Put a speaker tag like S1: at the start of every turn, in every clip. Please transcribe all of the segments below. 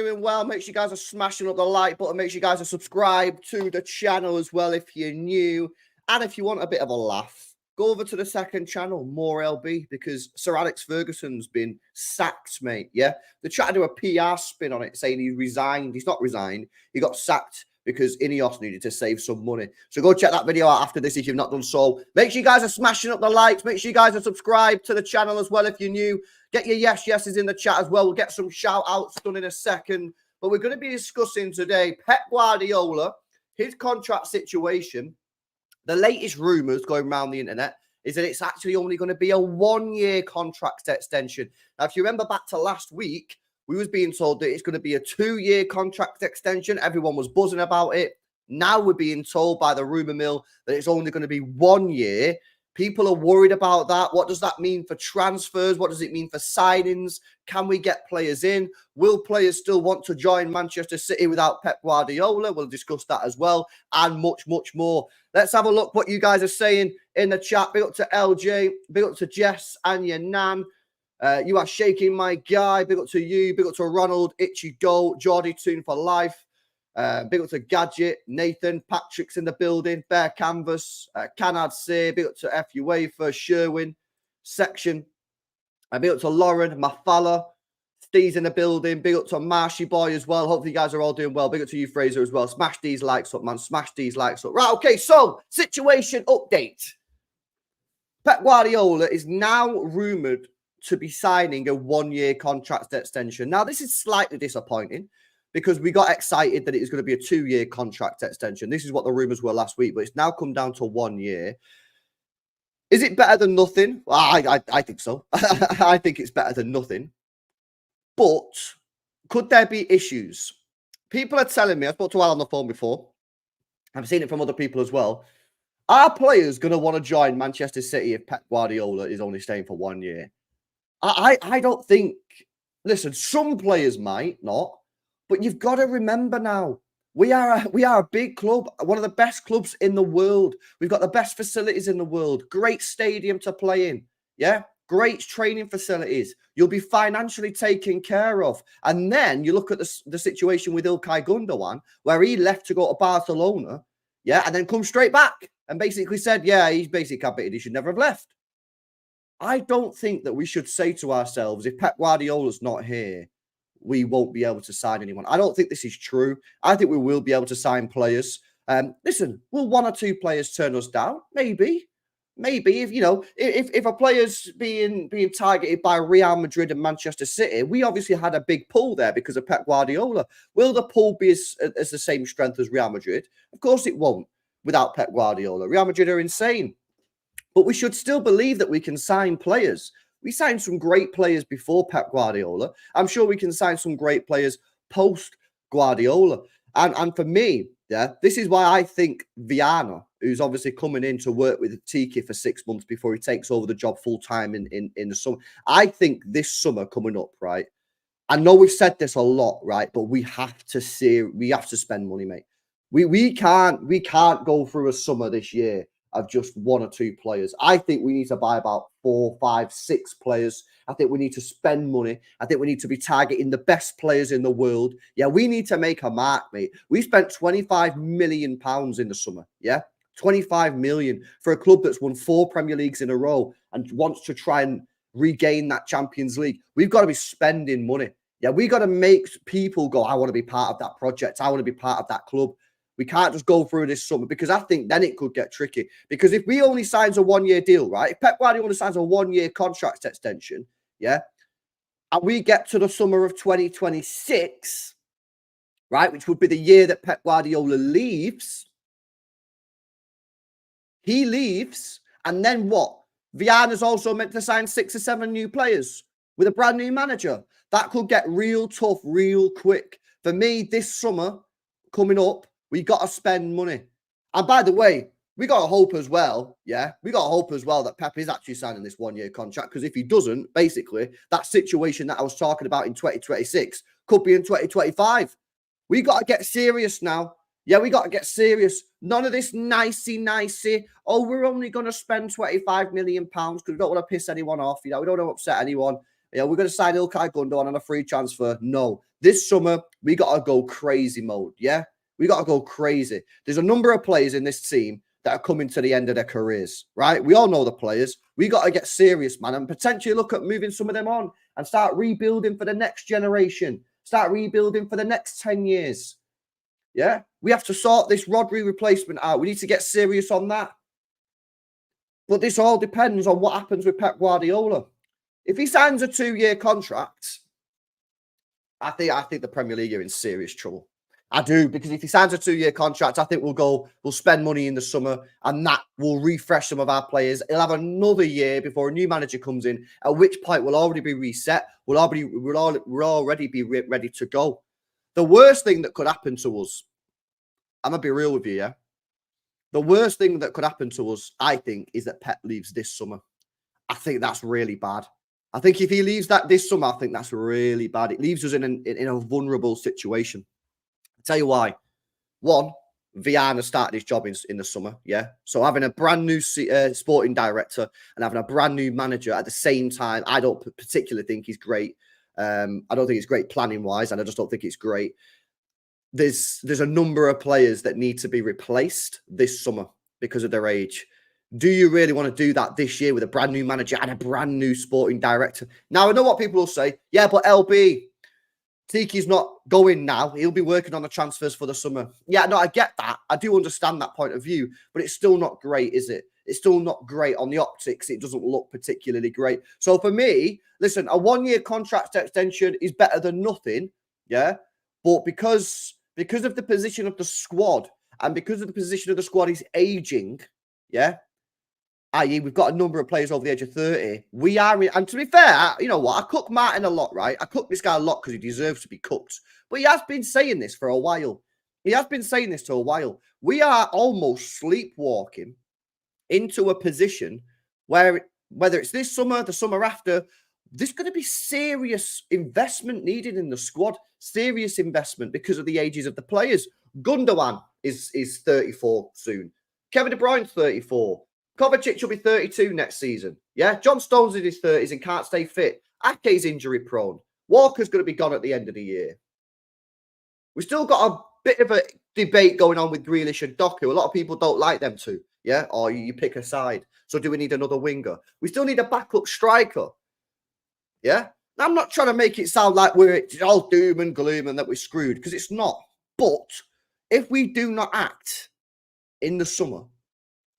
S1: Doing well. Make sure you guys are smashing up the like button. Make sure you guys are subscribed to the channel as well if you're new. And if you want a bit of a laugh, go over to the second channel, More LB, because Sir Alex Ferguson's been sacked, mate. Yeah, they tried to do a PR spin on it, saying he resigned. He's not resigned. He got sacked because Ineos needed to save some money. So go check that video out after this if you've not done so. Make sure you guys are smashing up the likes. Make sure you guys are subscribed to the channel as well if you're new. Get your yeses in the chat as well. We'll get some shout-outs done in a second. But we're going to be discussing today Pep Guardiola, his contract situation. The latest rumours going around the internet is that it's actually only going to be a one-year contract extension. Now, if you remember back to last week, we was being told that it's going to be a 2-year contract extension. Everyone was buzzing about it. Now we're being told by the rumour mill that it's only going to be 1 year. People are worried about that. What does that mean for transfers? What does it mean for signings? Can we get players in? Will players still want to join Manchester City without Pep Guardiola? We'll discuss that as well, and much, much more. Let's have a look what you guys are saying in the chat. Big up to LJ, big up to Jess and your nan. You are shaking my guy. Big up to you. Big up to Ronald, Itchy Go, Geordie Tune for life. Big up to Gadget, Nathan, Patrick's in the building, Bear Canvas, Canad say, big up to FUA for Sherwin, Section, big up to Lauren, Mafala, Steve's in the building, big up to Marshy Boy as well. Hopefully you guys are all doing well. Big up to you, Fraser, as well. Smash these likes up, man. Smash these likes up. Right, okay, so situation update. Pep Guardiola is now rumoured to be signing a 1-year contract extension. Now, this is slightly disappointing, because we got excited that it was going to be a 2-year contract extension. This is what the rumours were last week, but it's now come down to 1 year. Is it better than nothing? Well, I think so. I think it's better than nothing. But could there be issues? People are telling me, I spoke to Al on the phone before, I've seen it from other people as well. Are players going to want to join Manchester City if Pep Guardiola is only staying for 1 year? I don't think, listen, some players might not. But you've got to remember now, we are a big club, one of the best clubs in the world. We've got the best facilities in the world, great stadium to play in, yeah? Great training facilities. You'll be financially taken care of. And then you look at the situation with Ilkay Gundogan, where he left to go to Barcelona, yeah, and then come straight back and basically said, yeah, he's basically admitted he should never have left. I don't think that we should say to ourselves, if Pep Guardiola's not here, we won't be able to sign anyone. I don't think this is true. I think we will be able to sign players. Listen, will 1 or 2 players turn us down? Maybe. If you know, if a player's being targeted by Real Madrid and Manchester City, we obviously had a big pull there because of Pep Guardiola. Will the pull be as the same strength as Real Madrid? Of course it won't without Pep Guardiola. Real Madrid are insane. But we should still believe that we can sign players. We signed some great players before Pep Guardiola. I'm sure we can sign some great players post Guardiola. And for me, yeah, this is why I think Viana, who's obviously coming in to work with Tiki for 6 months before he takes over the job full time in the summer. I think this summer coming up, right? I know we've said this a lot, right? But we have to spend money, mate. We can't go through a summer this year of just 1 or 2 players. I think we need to buy about 4, 5, 6 players. I think we need to spend money. I think we need to be targeting the best players in the world. Yeah, we need to make a mark, mate. We spent £25 million in the summer. Yeah, 25 million for a club that's won 4 Premier Leagues in a row and wants to try and regain that Champions League. We've got to be spending money. Yeah, we got to make people go, I want to be part of that project. I want to be part of that club. We can't just go through this summer, because I think then it could get tricky. Because if we only signs a 1-year deal, right? If Pep Guardiola signs a 1-year contract extension, yeah, and we get to the summer of 2026, right, which would be the year that Pep Guardiola leaves, he leaves, and then what? Viana's also meant to sign 6 or 7 new players with a brand new manager. That could get real tough real quick. For me, this summer coming up, we got to spend money. And by the way, we got to hope as well, yeah? We got to hope as well that Pep is actually signing this 1-year contract, because if he doesn't, basically, that situation that I was talking about in 2026 could be in 2025. We got to get serious now. Yeah, we got to get serious. None of this nicey. Oh, we're only going to spend £25 million because we don't want to piss anyone off. You know, we don't want to upset anyone. Yeah, we're going to sign Ilkay Gundogan on a free transfer. No. This summer, we got to go crazy mode. Yeah? We got to go crazy. There's a number of players in this team that are coming to the end of their careers, right? We all know the players. We got to get serious, man, and potentially look at moving some of them on and start rebuilding for the next generation. Start rebuilding for the next 10 years. Yeah? We have to sort this Rodri replacement out. We need to get serious on that. But this all depends on what happens with Pep Guardiola. If he signs a 2-year contract, I think the Premier League are in serious trouble. I do, because if he signs a 2-year contract, I think we'll spend money in the summer, and that will refresh some of our players. He'll have another year before a new manager comes in, at which point we'll already be reset. We'll already be ready to go. The worst thing that could happen to us, I'm going to be real with you, yeah? The worst thing that could happen to us, I think, is that Pep leaves this summer. I think that's really bad. I think if he leaves that this summer, I think that's really bad. It leaves us in a vulnerable situation. I'll tell you why. One, Viana started his job in the summer, yeah? So having a brand new sporting director and having a brand new manager at the same time, I don't particularly think he's great. I don't think it's great planning-wise, and I just don't think it's great. There's a number of players that need to be replaced this summer because of their age. Do you really want to do that this year with a brand new manager and a brand new sporting director? Now, I know what people will say. Yeah, but LB, Tiki's not going now. He'll be working on the transfers for the summer. Yeah, no, I get that. I do understand that point of view, but it's still not great, is it? It's still not great on the optics. It doesn't look particularly great. So for me, listen, a 1-year contract extension is better than nothing, yeah? But because of the position of the squad and because of the position of the squad is aging, yeah, i.e., we've got a number of players over the age of 30. We are, and to be fair, you know what? I cook Martin a lot, right? I cook this guy a lot because he deserves to be cooked. But he has been saying this for a while. He has been saying this for a while. We are almost sleepwalking into a position where, whether it's this summer, the summer after, there's going to be serious investment needed in the squad. Serious investment because of the ages of the players. Gundogan is 34 soon. Kevin De Bruyne's 34. Kovacic will be 32 next season. Yeah, John Stones in his 30s and can't stay fit. Ake's injury prone. Walker's going to be gone at the end of the year. We've still got a bit of a debate going on with Grealish and Doku. A lot of people don't like them two. Yeah, or you pick a side. So do we need another winger? We still need a backup striker. Yeah, I'm not trying to make it sound like we're all doom and gloom and that we're screwed, because it's not. But if we do not act in the summer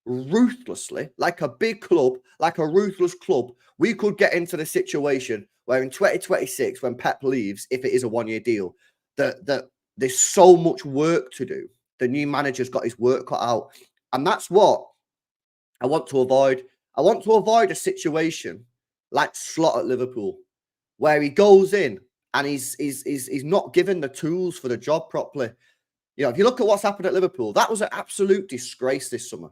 S1: ruthlessly, like a big club, like a ruthless club, we could get into the situation where in 2026, when Pep leaves, if it is a 1-year deal, that there's so much work to do. The new manager's got his work cut out. And that's what I want to avoid. I want to avoid a situation like Slot at Liverpool, where he goes in and he's not given the tools for the job properly. You know, if you look at what's happened at Liverpool, that was an absolute disgrace this summer.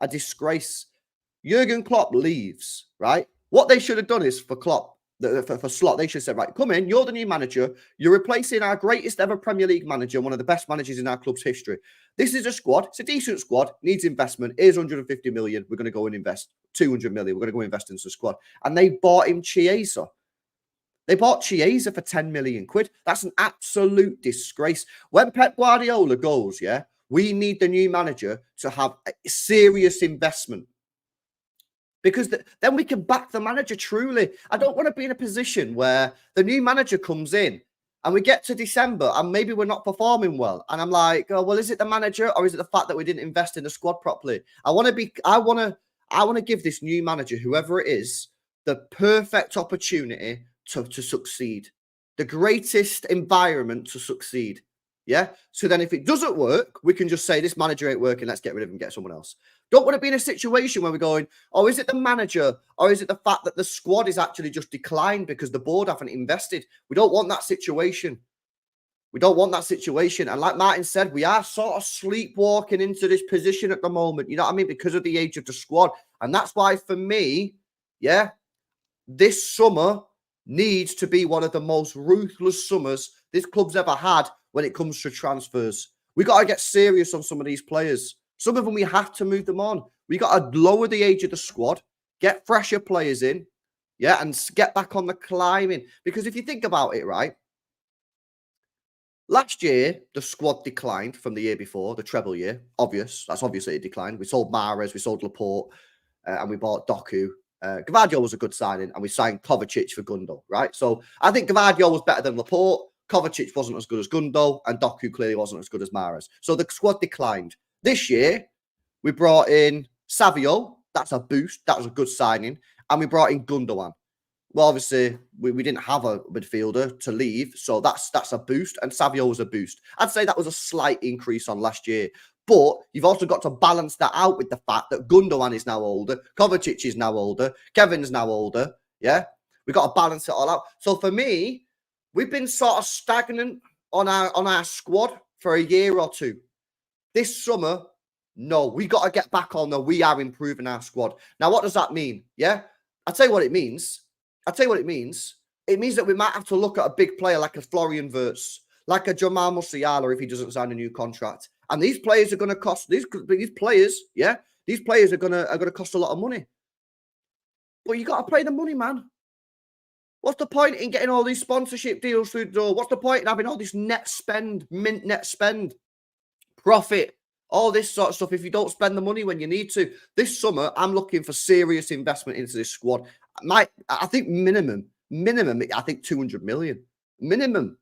S1: A disgrace. Jurgen Klopp leaves, right? What they should have done is for Klopp, for Slot, they should have said, right, come in, you're the new manager. You're replacing our greatest ever Premier League manager, one of the best managers in our club's history. This is a squad. It's a decent squad, needs investment. Here's 150 million. We're going to go and invest 200 million. We're going to go invest into the squad. And they bought him Chiesa. They bought Chiesa for 10 million quid. That's an absolute disgrace. When Pep Guardiola goes, yeah, we need the new manager to have a serious investment, because then we can back the manager truly. I don't want to be in a position where the new manager comes in and we get to December and maybe we're not performing well. And I'm like, oh, well, is it the manager or is it the fact that we didn't invest in the squad properly? I want to give this new manager, whoever it is, the perfect opportunity to succeed, the greatest environment to succeed. Yeah. So then if it doesn't work, we can just say this manager ain't working. Let's get rid of him and get someone else. Don't want to be in a situation where we're going, oh, is it the manager or is it the fact that the squad is actually just declined because the board haven't invested? We don't want that situation. We don't want that situation. And like Martin said, we are sort of sleepwalking into this position at the moment. You know what I mean? Because of the age of the squad. And that's why for me, yeah, this summer needs to be one of the most ruthless summers this club's ever had when it comes to transfers. We got to get serious on some of these players. Some of them we have to move them on. We got to lower the age of the squad, get fresher players in, Yeah, and get back on the climbing. Because if you think about it, right, last year, the squad declined from the year before, the treble year. Obvious. That's obviously it declined. We sold Mahrez, we sold Laporte, and we bought Doku. Gvardiol was a good signing, and we signed Kovacic for Gundo, right? So I think Gvardiol was better than Laporte. Kovacic wasn't as good as Gundo, and Doku clearly wasn't as good as Mahrez. So the squad declined. This year, we brought in Savio. That's a boost. That was a good signing. And we brought in Gundogan. Well, obviously, we didn't have a midfielder to leave, so that's a boost, and Savio was a boost. I'd say that was a slight increase on last year, but you've also got to balance that out with the fact that Gundogan is now older, Kovacic is now older, Kevin's now older, yeah? We've got to balance it all out. So for me, we've been sort of stagnant on our squad for a year or two. This summer, no, we got to get back on there. We are improving our squad. Now, what does that mean? Yeah? I'll tell you what it means. It means that we might have to look at a big player like a Florian Wirtz, like a Jamal Musiala if he doesn't sign a new contract. And these players are going to cost these players. Yeah, these players are going to cost a lot of money. But you got to pay the money, man. What's the point in getting all these sponsorship deals through the door? What's the point in having all this net spend, profit, all this sort of stuff if you don't spend the money when you need to? This summer, I'm looking for serious investment into this squad. I think minimum, I think 200 million. Minimum.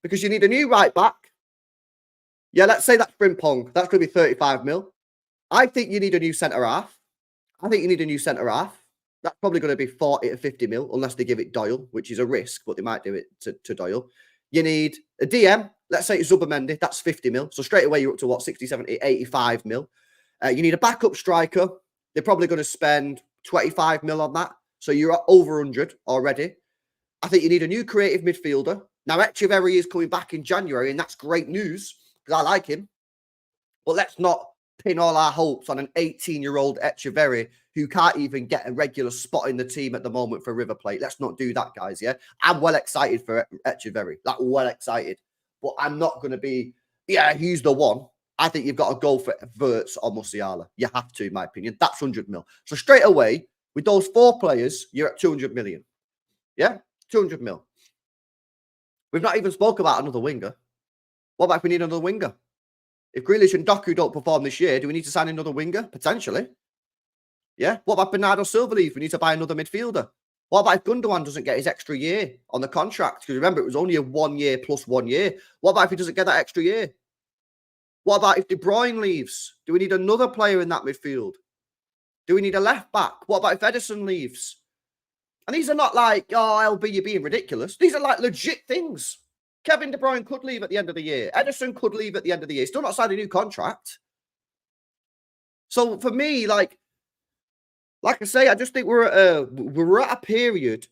S1: Because you need a new right back. Yeah, let's say that's Frimpong. That's going to be 35 mil. I think you need a new centre-half. That's probably going to be 40 to 50 mil, unless they give it Doyle, which is a risk, but they might do it to Doyle. You need a DM. Let's say it's Zubomendi. That's 50 mil. So straight away, you're up to what, 60, 70, 85 mil. You need a backup striker. They're probably going to spend 25 mil on that. So you're at over 100 already. I think you need a new creative midfielder. Now, Echeverri is coming back in January, and that's great news because I like him. But let's not pin all our hopes on an 18-year-old Echeverri who can't even get a regular spot in the team at the moment for River Plate. Let's not do that, guys, yeah? I'm well excited for Echeverri. Like, well excited. But I'm not going to be, yeah, he's the one. I think you've got to go for Wirtz or Musiala. You have to, in my opinion. That's 100 mil. So straight away, with those four players, you're at 200 million. Yeah? 200 mil. We've not even spoke about another winger. What about if we need another winger? If Grealish and Doku don't perform this year, do we need to sign another winger? Potentially. Yeah? What about Bernardo Silva leave? We need to buy another midfielder. What about if Gundogan doesn't get his extra year on the contract? Because remember, it was only a 1 year plus 1 year. What about if he doesn't get that extra year? What about if De Bruyne leaves? Do we need another player in that midfield? Do we need a left back? What about if Ederson leaves? And these are not like, oh, LB, you're being ridiculous. These are like legit things. Kevin De Bruyne could leave at the end of the year. Ederson could leave at the end of the year. Still not signed a new contract. So for me, like I say, I just think we're at a period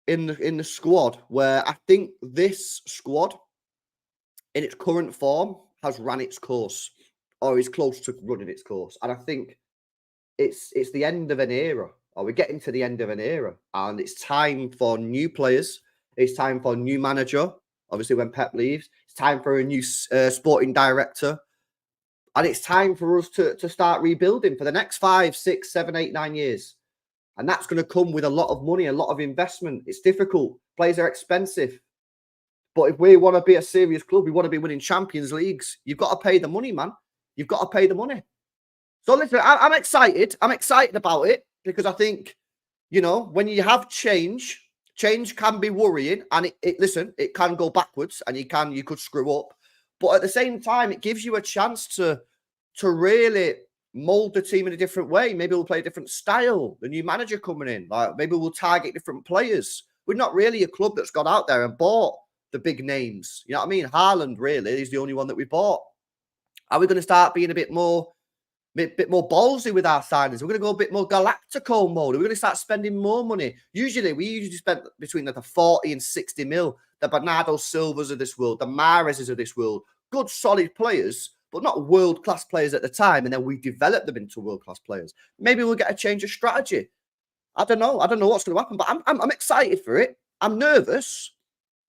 S1: in the squad where I think this squad, in its current form, has ran its course or is close to running its course. And I think it's the end of an era, or we're getting to the end of an era. And it's time for new players. It's time for a new manager. Obviously, when Pep leaves, it's time for a new sporting director. And it's time for us to start rebuilding for the next 5, 6, 7, 8, 9 years. And that's going to come with a lot of money, a lot of investment. It's difficult. Players are expensive. But if we want to be a serious club, we want to be winning Champions Leagues, you've got to pay the money, man. You've got to pay the money. So listen, I'm excited. I'm excited about it because I think, you know, when you have change can be worrying. And listen, it can go backwards and you could screw up. But at the same time, it gives you a chance to really mold the team in a different way. Maybe we'll play a different style. The new manager coming in, like maybe we'll target different players. We're not really a club that's gone out there and bought the big names. You know what I mean? Haaland really is the only one that we bought. Are we going to start being a bit more ballsy with our signings? We're going to go a bit more Galactico mode. We're going to start spending more money. We usually spend between the 40 and 60 mil. The Bernardo Silvas of this world, the Mahrezes of this world, good solid players, but not world-class players at the time. And then we develop them into world-class players. Maybe we'll get a change of strategy. I don't know. I don't know what's going to happen, but I'm excited for it. I'm nervous.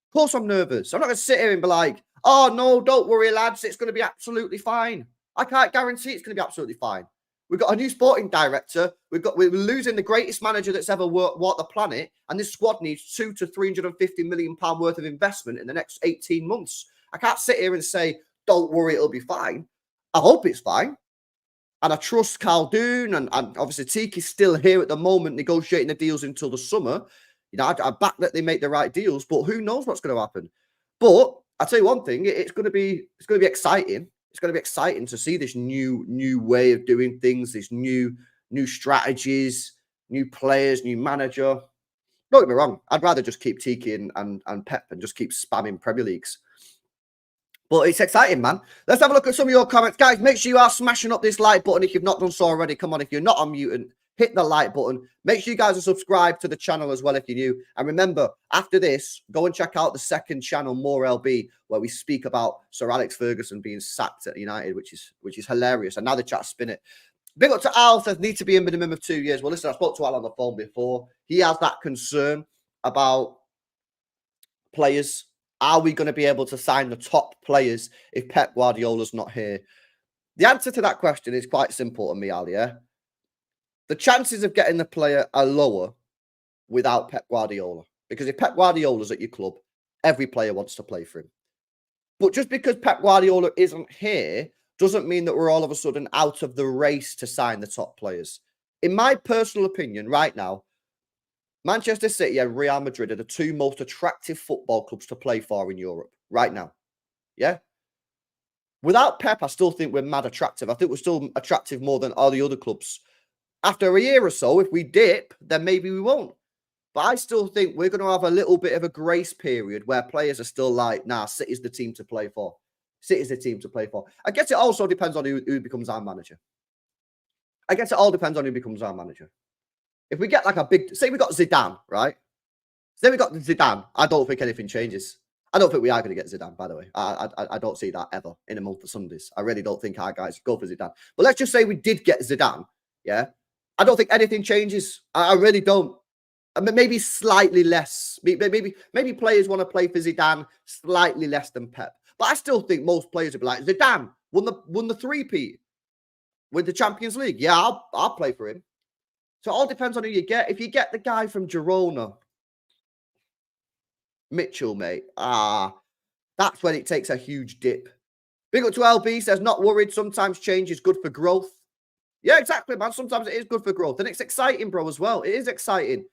S1: Of course I'm nervous. I'm not going to sit here and be like, oh, no, don't worry, lads. It's going to be absolutely fine. I can't guarantee it's going to be absolutely fine. We've got a new sporting director. We're losing the greatest manager that's ever walked the planet, and this squad needs £200 to £350 million worth of investment in the next 18 months. I can't sit here and say, don't worry, it'll be fine. I hope it's fine. And I trust Karl and obviously Tiki's still here at the moment negotiating the deals until the summer. You know, I back that they make the right deals, but who knows what's going to happen. But I'll tell you one thing, it's going to be exciting. It's going to be exciting to see this new way of doing things, this new strategies, new players, new manager. Don't get me wrong, I'd rather just keep Tiki and Pep and just keep spamming Premier Leagues. But it's exciting, man. Let's have a look at some of your comments. Guys, make sure you are smashing up this like button if you've not done so already. Come on, if you're not on mutant, hit the like button. Make sure you guys are subscribed to the channel as well if you're new. And remember, after this, go and check out the second channel, More LB, where we speak about Sir Alex Ferguson being sacked at United, which is hilarious. And now the chat spin it. Big up to Al, says need to be a minimum of 2 years. Well, listen, I spoke to Al on the phone before. He has that concern about players. Are we going to be able to sign the top players if Pep Guardiola's not here? The answer to that question is quite simple to me, Al, yeah? The chances of getting the player are lower without Pep Guardiola. Because if Pep Guardiola's at your club, every player wants to play for him. But just because Pep Guardiola isn't here doesn't mean that we're all of a sudden out of the race to sign the top players. In my personal opinion, right now, Manchester City and Real Madrid are the two most attractive football clubs to play for in Europe right now. Yeah? Without Pep, I still think we're mad attractive. I think we're still attractive more than all the other clubs. After a year or so, if we dip, then maybe we won't. But I still think we're going to have a little bit of a grace period where players are still like, nah, City's the team to play for. City's the team to play for. I guess it also depends on who becomes our manager. I guess it all depends on who becomes our manager. If we get like a big, say we got Zidane, right? Say we got Zidane, I don't think anything changes. I don't think we are going to get Zidane, by the way. I don't see that ever in a month of Sundays. I really don't think our guys go for Zidane. But let's just say we did get Zidane, yeah? I don't think anything changes. I really don't. I mean, maybe slightly less. Maybe players want to play for Zidane slightly less than Pep. But I still think most players would be like, Zidane won the three-peat with the Champions League. Yeah, I'll play for him. So it all depends on who you get. If you get the guy from Girona, Mitchell, mate, that's when it takes a huge dip. Big up to LB, says, not worried. Sometimes change is good for growth. Yeah, exactly, man. Sometimes it is good for growth. And it's exciting, bro, as well. It is exciting.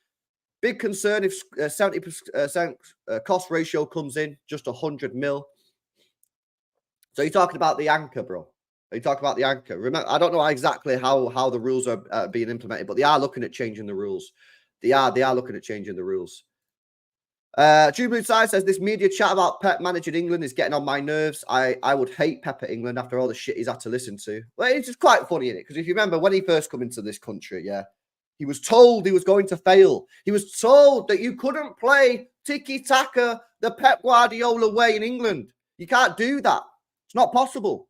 S1: Big concern if 70% cost ratio comes in, just 100 mil. So you're talking about the anchor, bro. You talk about the anchor. Remember, I don't know exactly how the rules are being implemented, but they are looking at changing the rules. They are looking at changing the rules. True Blue Side says this media chat about Pep managing England is getting on my nerves. I would hate Pep at England after all the shit he's had to listen to. Well, it's just quite funny, isn't it? Because if you remember when he first came into this country, yeah, he was told he was going to fail. He was told that you couldn't play tiki-taka the Pep Guardiola way in England. You can't do that. It's not possible.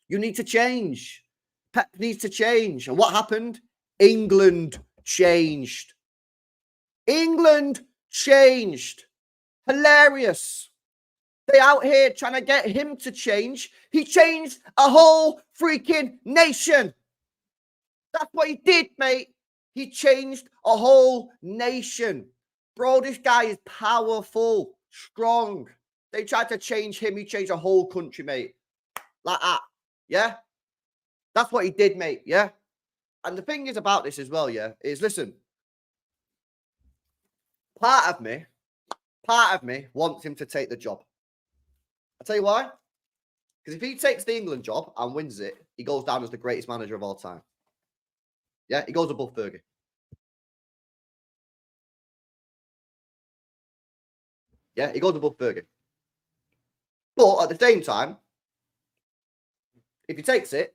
S1: You need to change. Pep needs to change. And what happened? England changed. England changed. Hilarious. They out here trying to get him to change. He changed a whole freaking nation. That's what he did, mate. He changed a whole nation. Bro, this guy is powerful, strong. They tried to change him. He changed a whole country, mate. Like that. Yeah? That's what he did, mate. Yeah? And the thing is about this as well, yeah, is listen. Part of me wants him to take the job. I'll tell you why. Because if he takes the England job and wins it, he goes down as the greatest manager of all time. Yeah? He goes above Fergie. Yeah? He goes above Fergie. But at the same time, if he takes it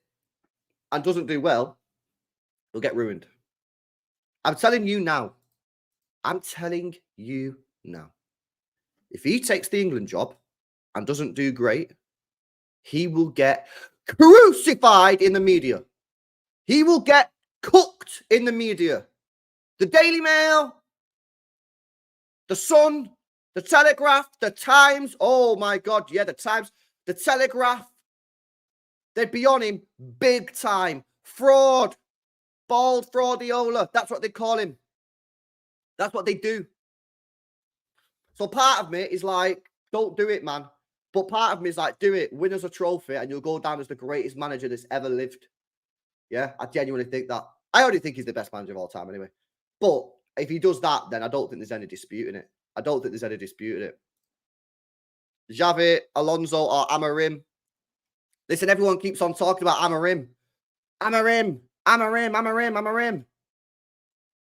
S1: and doesn't do well, he'll get ruined. I'm telling you now. If he takes the England job and doesn't do great, he will get crucified in the media. He will get cooked in the media. The Daily Mail, the Sun, the Telegraph, the Times. Oh my God, yeah, the Times, the Telegraph. They'd be on him big time Fraud. Bald fraudiola. That's what they call him. That's what they do. So part of me is like, don't do it, man. But part of me is like, do it. Win us a trophy and you'll go down as the greatest manager that's ever lived. Yeah, I genuinely think that. I already think he's the best manager of all time anyway. But if he does that, then I don't think there's any disputing it. I don't think there's any disputing it. Xavi, Alonso, or Amorim. Listen, everyone keeps on talking about Amorim. Amorim.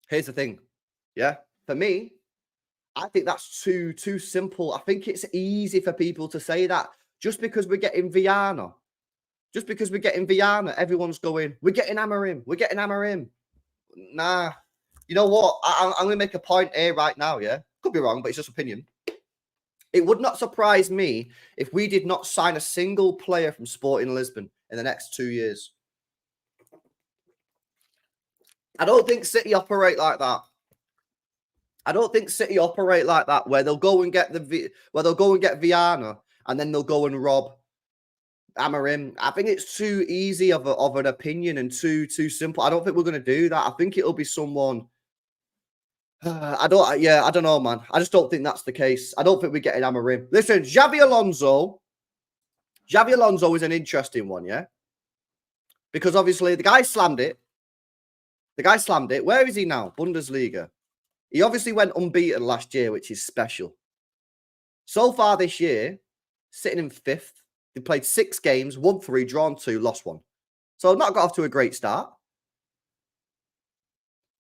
S1: Here's the thing. Yeah, for me, I think that's too simple. I think it's easy for people to say that. Just because we're getting Viana. Everyone's going, we're getting Amorim. Nah. You know what? I'm going to make a point here right now, yeah? Could be wrong, but it's just opinion. It would not surprise me if we did not sign a single player from Sporting Lisbon in the next 2 years. I don't think City operate like that. Where they'll go and get Viana and then they'll go and rob Amorim. I think it's too easy of an opinion and too simple. I don't think we're going to do that. I think it'll be someone. I don't know, man. I just don't think that's the case. I don't think we're getting Amorim. Listen, Xavi Alonso is an interesting one, yeah? Because obviously the guy slammed it. Where is he now? Bundesliga. He obviously went unbeaten last year, which is special. So far this year, sitting in 5th. They played 6 games, won 3, drawn 2, lost 1. So not got off to a great start.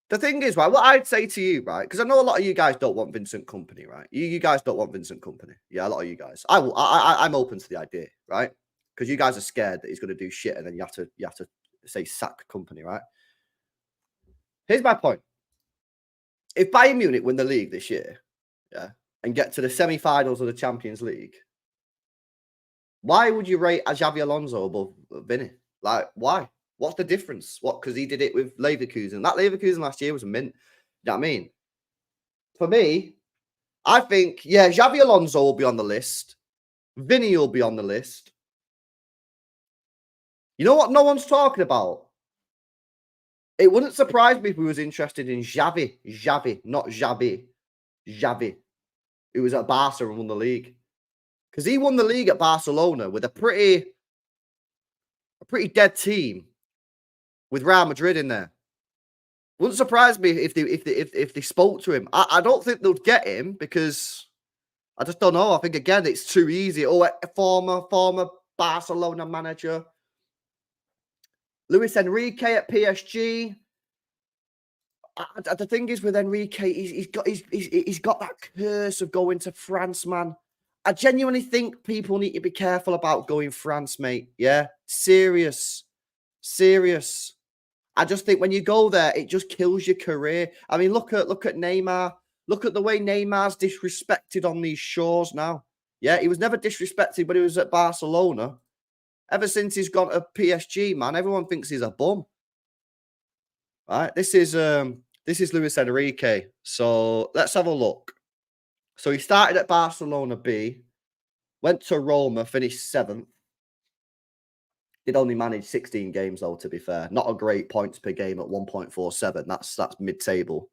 S1: The thing is, right, what I'd say to you, right, because I know a lot of you guys don't want Vincent Kompany, right? You guys don't want Vincent Kompany. Yeah, a lot of you guys. I'm open to the idea, right? Because you guys are scared that he's going to do shit and then you have to say sack Kompany, right? Here's my point. If Bayern Munich win the league this year, yeah, and get to the semi-finals of the Champions League, why would you rate Xavi Alonso above Vinny? Like, why? What's the difference? What? Because he did it with Leverkusen. That Leverkusen last year was a mint. You know what I mean? For me, I think, yeah, Xavi Alonso will be on the list. Vinny will be on the list. You know what no one's talking about? It wouldn't surprise me if we was interested in Xavi, not Xabi. Xavi, who was at Barca and won the league. Because he won the league at Barcelona with a pretty dead team with Real Madrid in there. Wouldn't surprise me if they spoke to him. I don't think they'll get him because I just don't know. I think again it's too easy. Oh, a former Barcelona manager. Luis Enrique at PSG. The thing is with Enrique, he's got that curse of going to France, man. I genuinely think people need to be careful about going France, mate. Yeah, serious. I just think when you go there, it just kills your career. I mean, look at Neymar. Look at the way Neymar's disrespected on these shores now. Yeah, he was never disrespected, but he was at Barcelona. Ever since he's gone to PSG, man, everyone thinks he's a bum. All right, this is Luis Enrique. So let's have a look. So he started at Barcelona B, went to Roma, finished 7th. Did only manage 16 games, though, to be fair. Not a great points per game at 1.47. That's mid-table.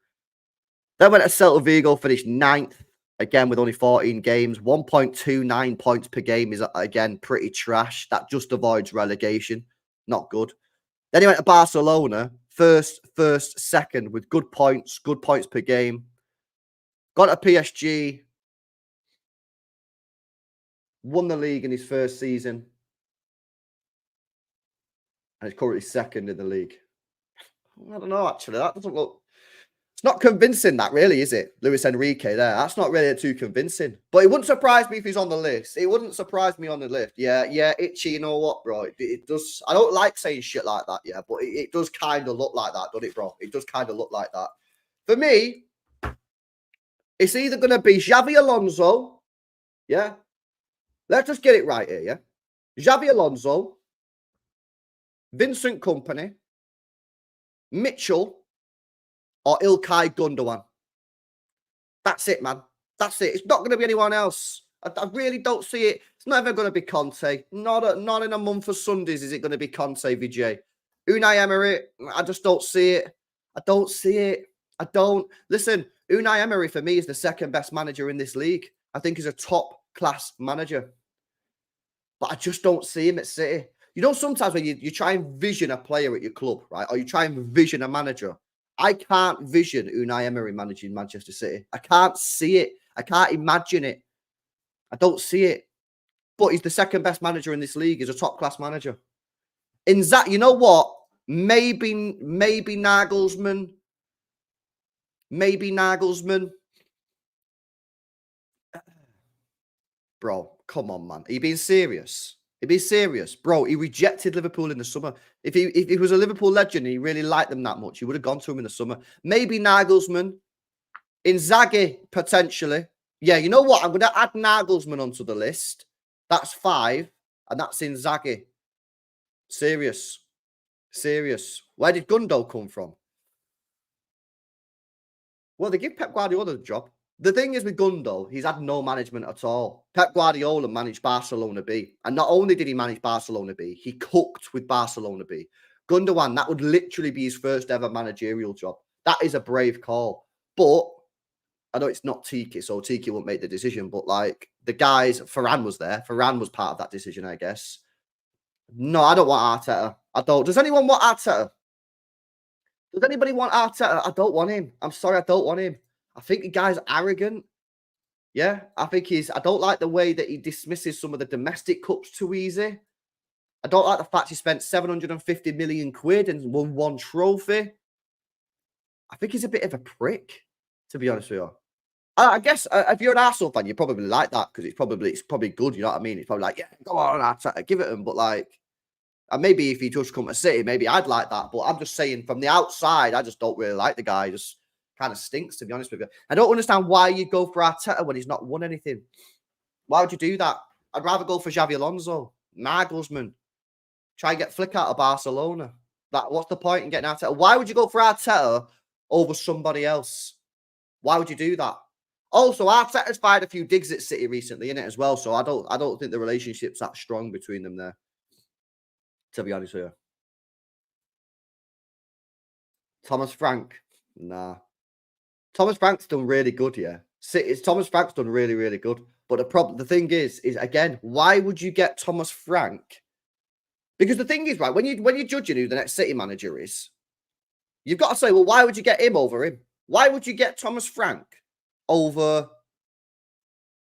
S1: Then went to Celta Vigo, finished 9th. Again, with only 14 games. 1.29 points per game is, again, pretty trash. That just avoids relegation. Not good. Then he went to Barcelona. First, second with good points per game. Got to PSG. Won the league in his first season. And he's currently 2nd in the league. I don't know, actually. That doesn't look... It's not convincing, that really, is it? Luis Enrique there. That's not really too convincing. But it wouldn't surprise me if he's on the list. It wouldn't surprise me on the list. Yeah, Itchy, you know what, bro? It does... I don't like saying shit like that, yeah, but it does kind of look like that, doesn't it, bro? It does kind of look like that. For me, it's either going to be Xavi Alonso, yeah? Let's just get it right here, yeah? Xavi Alonso, Vincent Kompany, Mitchell, or Ilkay Gundogan. That's it, man. That's it. It's not going to be anyone else. I really don't see it. It's never going to be Conte. Not in a month of Sundays is it going to be Conte, Vijay. Unai Emery, I just don't see it. I don't see it. I don't. Listen, Unai Emery for me is the second best manager in this league. I think he's a top class manager. But I just don't see him at City. You know, sometimes when you try and vision a player at your club, right? Or you try and vision a manager. I can't vision Unai Emery managing Manchester City. I can't see it. I can't imagine it. I don't see it. But he's the second best manager in this league. He's a top class manager. In that, you know what? Maybe Nagelsmann. Maybe Nagelsmann. Bro, come on, man. Are you being serious? Be serious, bro. He rejected Liverpool in the summer. If he was a Liverpool legend, and he really liked them that much, he would have gone to him in the summer. Maybe Nagelsmann, Inzaghi potentially. Yeah, you know what? I'm going to add Nagelsmann onto the list. That's 5, and that's Inzaghi. Serious. Where did Gundo come from? Well, they give Pep Guardiola the job. The thing is with Gundo, he's had no management at all. Pep Guardiola managed Barcelona B. And not only did he manage Barcelona B, he cooked with Barcelona B. Gundogan, that would literally be his first ever managerial job. That is a brave call. But I know it's not Tiki, so Tiki won't make the decision. But like the guys, Ferran was there. Ferran was part of that decision, I guess. No, I don't want Arteta. I don't. Does anyone want Arteta? Does anybody want Arteta? I don't want him. I'm sorry, I don't want him. I think the guy's arrogant. Yeah, I think I don't like the way that he dismisses some of the domestic cups too easy. I don't like the fact he spent 750 million quid and won 1 trophy. I think he's a bit of a prick, to be honest with you. I guess if you're an Arsenal fan, you probably like that because it's probably good. You know what I mean? It's probably like, yeah, go on, Arteta, give it him. But like, and maybe if he just come to City, maybe I'd like that. But I'm just saying from the outside, I just don't really like the guy. Just kind of stinks, to be honest with you. I don't understand why you go for Arteta when he's not won anything. Why would you do that? I'd rather go for Xavi Alonso, Nagelsmann. Try and get Flick out of Barcelona. What's the point in getting Arteta? Why would you go for Arteta over somebody else? Why would you do that? Also, Arteta's fired a few digs at City recently, in it as well. So I don't think the relationship's that strong between them there, to be honest with you. Thomas Frank, nah. Thomas Frank's done really good, yeah. Thomas Frank's done really, really good. But the thing is again, why would you get Thomas Frank? Because the thing is, right, when you're judging who the next City manager is, you've got to say, well, why would you get him over him? Why would you get Thomas Frank over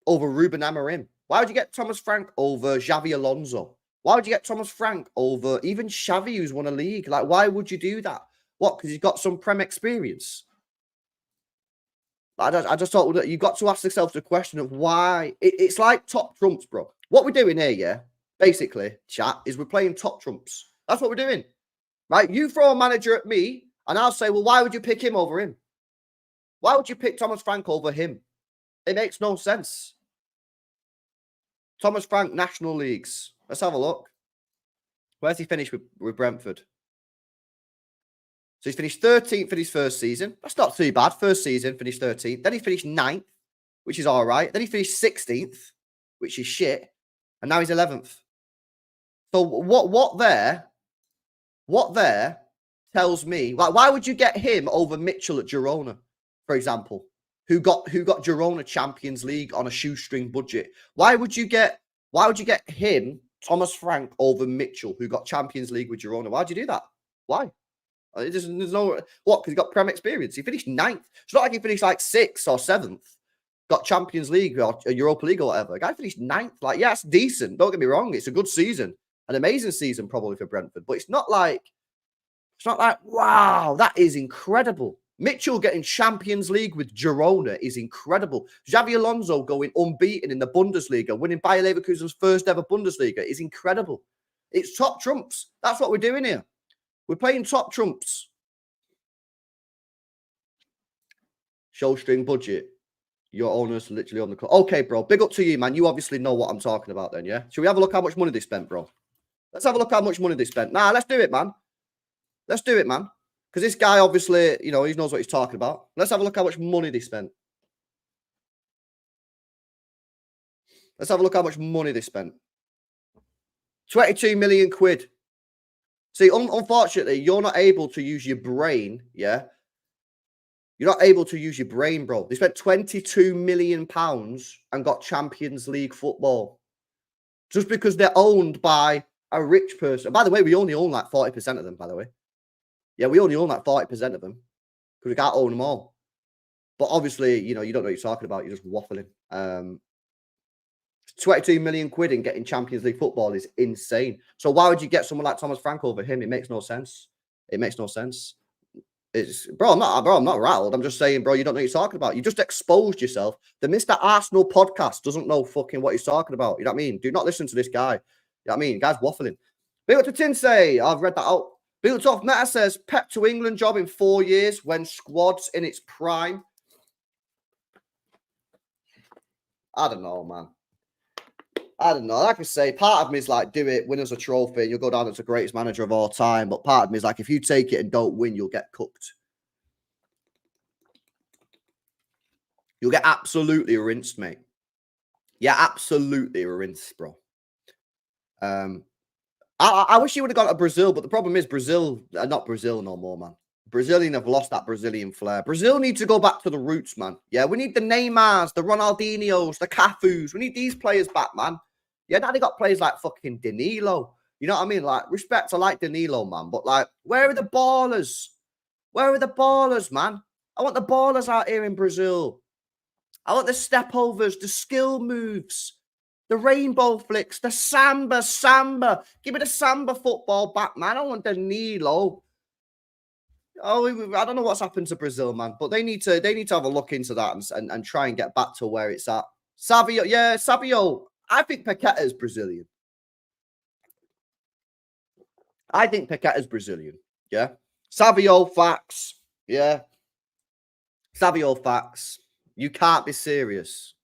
S1: Ruben Amorim? Why would you get Thomas Frank over Xavi Alonso? Why would you get Thomas Frank over even Xavi, who's won a league? Like, why would you do that? What? Because he's got some Prem experience. I just thought that you've got to ask yourself the question of why. It's like top trumps, bro. What we're doing here, yeah, basically, chat, is we're playing top trumps. That's what we're doing, right? You throw a manager at me, and I'll say, well, why would you pick him over him? Why would you pick Thomas Frank over him? It makes no sense. Thomas Frank, National Leagues. Let's have a look. Where's he finished with Brentford? So he's finished 13th in his first season. That's not too bad. First season, finished 13th. Then he finished 9th, which is all right. Then he finished 16th, which is shit. And now he's 11th. So what there tells me, why would you get him over Mitchell at Girona, for example, who got Girona Champions League on a shoestring budget? Why would you get him, Thomas Frank, over Mitchell, who got Champions League with Girona? Why'd you do that? Why? There's no what, because he got Prem experience. He finished 9th. It's not like he finished like 6th or 7th. Got Champions League or Europa League or whatever. The guy finished 9th. Like, yeah, it's decent. Don't get me wrong. It's a good season. An amazing season probably for Brentford. But it's not like, wow, that is incredible. Mitchell getting Champions League with Girona is incredible. Xavi Alonso going unbeaten in the Bundesliga, winning Bayer Leverkusen's first ever Bundesliga is incredible. It's top trumps. That's what we're doing here. We're playing top trumps. Shoestring budget. Your owner's literally on the clock. Okay, bro. Big up to you, man. You obviously know what I'm talking about then, yeah? Should we have a look how much money they spent, bro? Let's have a look how much money they spent. Nah, let's do it, man. Let's do it, man. Because this guy, obviously, you know, he knows what he's talking about. Let's have a look how much money they spent. Let's have a look how much money they spent. 22 million quid. See, unfortunately, you're not able to use your brain, yeah? You're not able to use your brain, bro. They spent £22 million and got Champions League football. Just because they're owned by a rich person. By the way, we only own like 40% of them, by the way. Yeah, we only own like 40% of them because we can't own them all. But obviously, you know, you don't know what you're talking about. You're just waffling. 22 million quid in getting Champions League football is insane. So why would you get someone like Thomas Frank over him? It makes no sense. It makes no sense. It's I'm not rattled. I'm just saying, bro, you don't know what you're talking about. You just exposed yourself. The Mr. Arsenal podcast doesn't know fucking what he's talking about. You know what I mean? Do not listen to this guy. You know what I mean? Guy's waffling. Big up to Tinsay. I've read that out. Big up to Off Meta says Pep to England job in 4 years when squad's in its prime. I don't know, man. I don't know. Like I say, part of me is like, do it, win us a trophy, and you'll go down as the greatest manager of all time. But part of me is like, if you take it and don't win, you'll get cooked. You'll get absolutely rinsed, mate. Yeah, absolutely rinsed, bro. I wish you would have gone to Brazil, but the problem is Brazil, not Brazil no more, man. Brazilian have lost that Brazilian flair. Brazil needs to go back to the roots, man. Yeah, we need the Neymars, the Ronaldinhos, the Cafus. We need these players back, man. Yeah, now they got players like fucking Danilo. You know what I mean? Like, respect, I like Danilo, man. But, like, where are the ballers? Where are the ballers, man? I want the ballers out here in Brazil. I want the step-overs, the skill moves, the rainbow flicks, the samba. Give me the samba football back, man. I want Danilo. Oh, I don't know what's happened to Brazil, man, but they need to have a look into that and try and get back to where it's at. Savio, yeah, Savio. I think Paqueta is Brazilian. I think Paqueta is Brazilian. Yeah. Savio, facts. Yeah. Savio, facts. You can't be serious.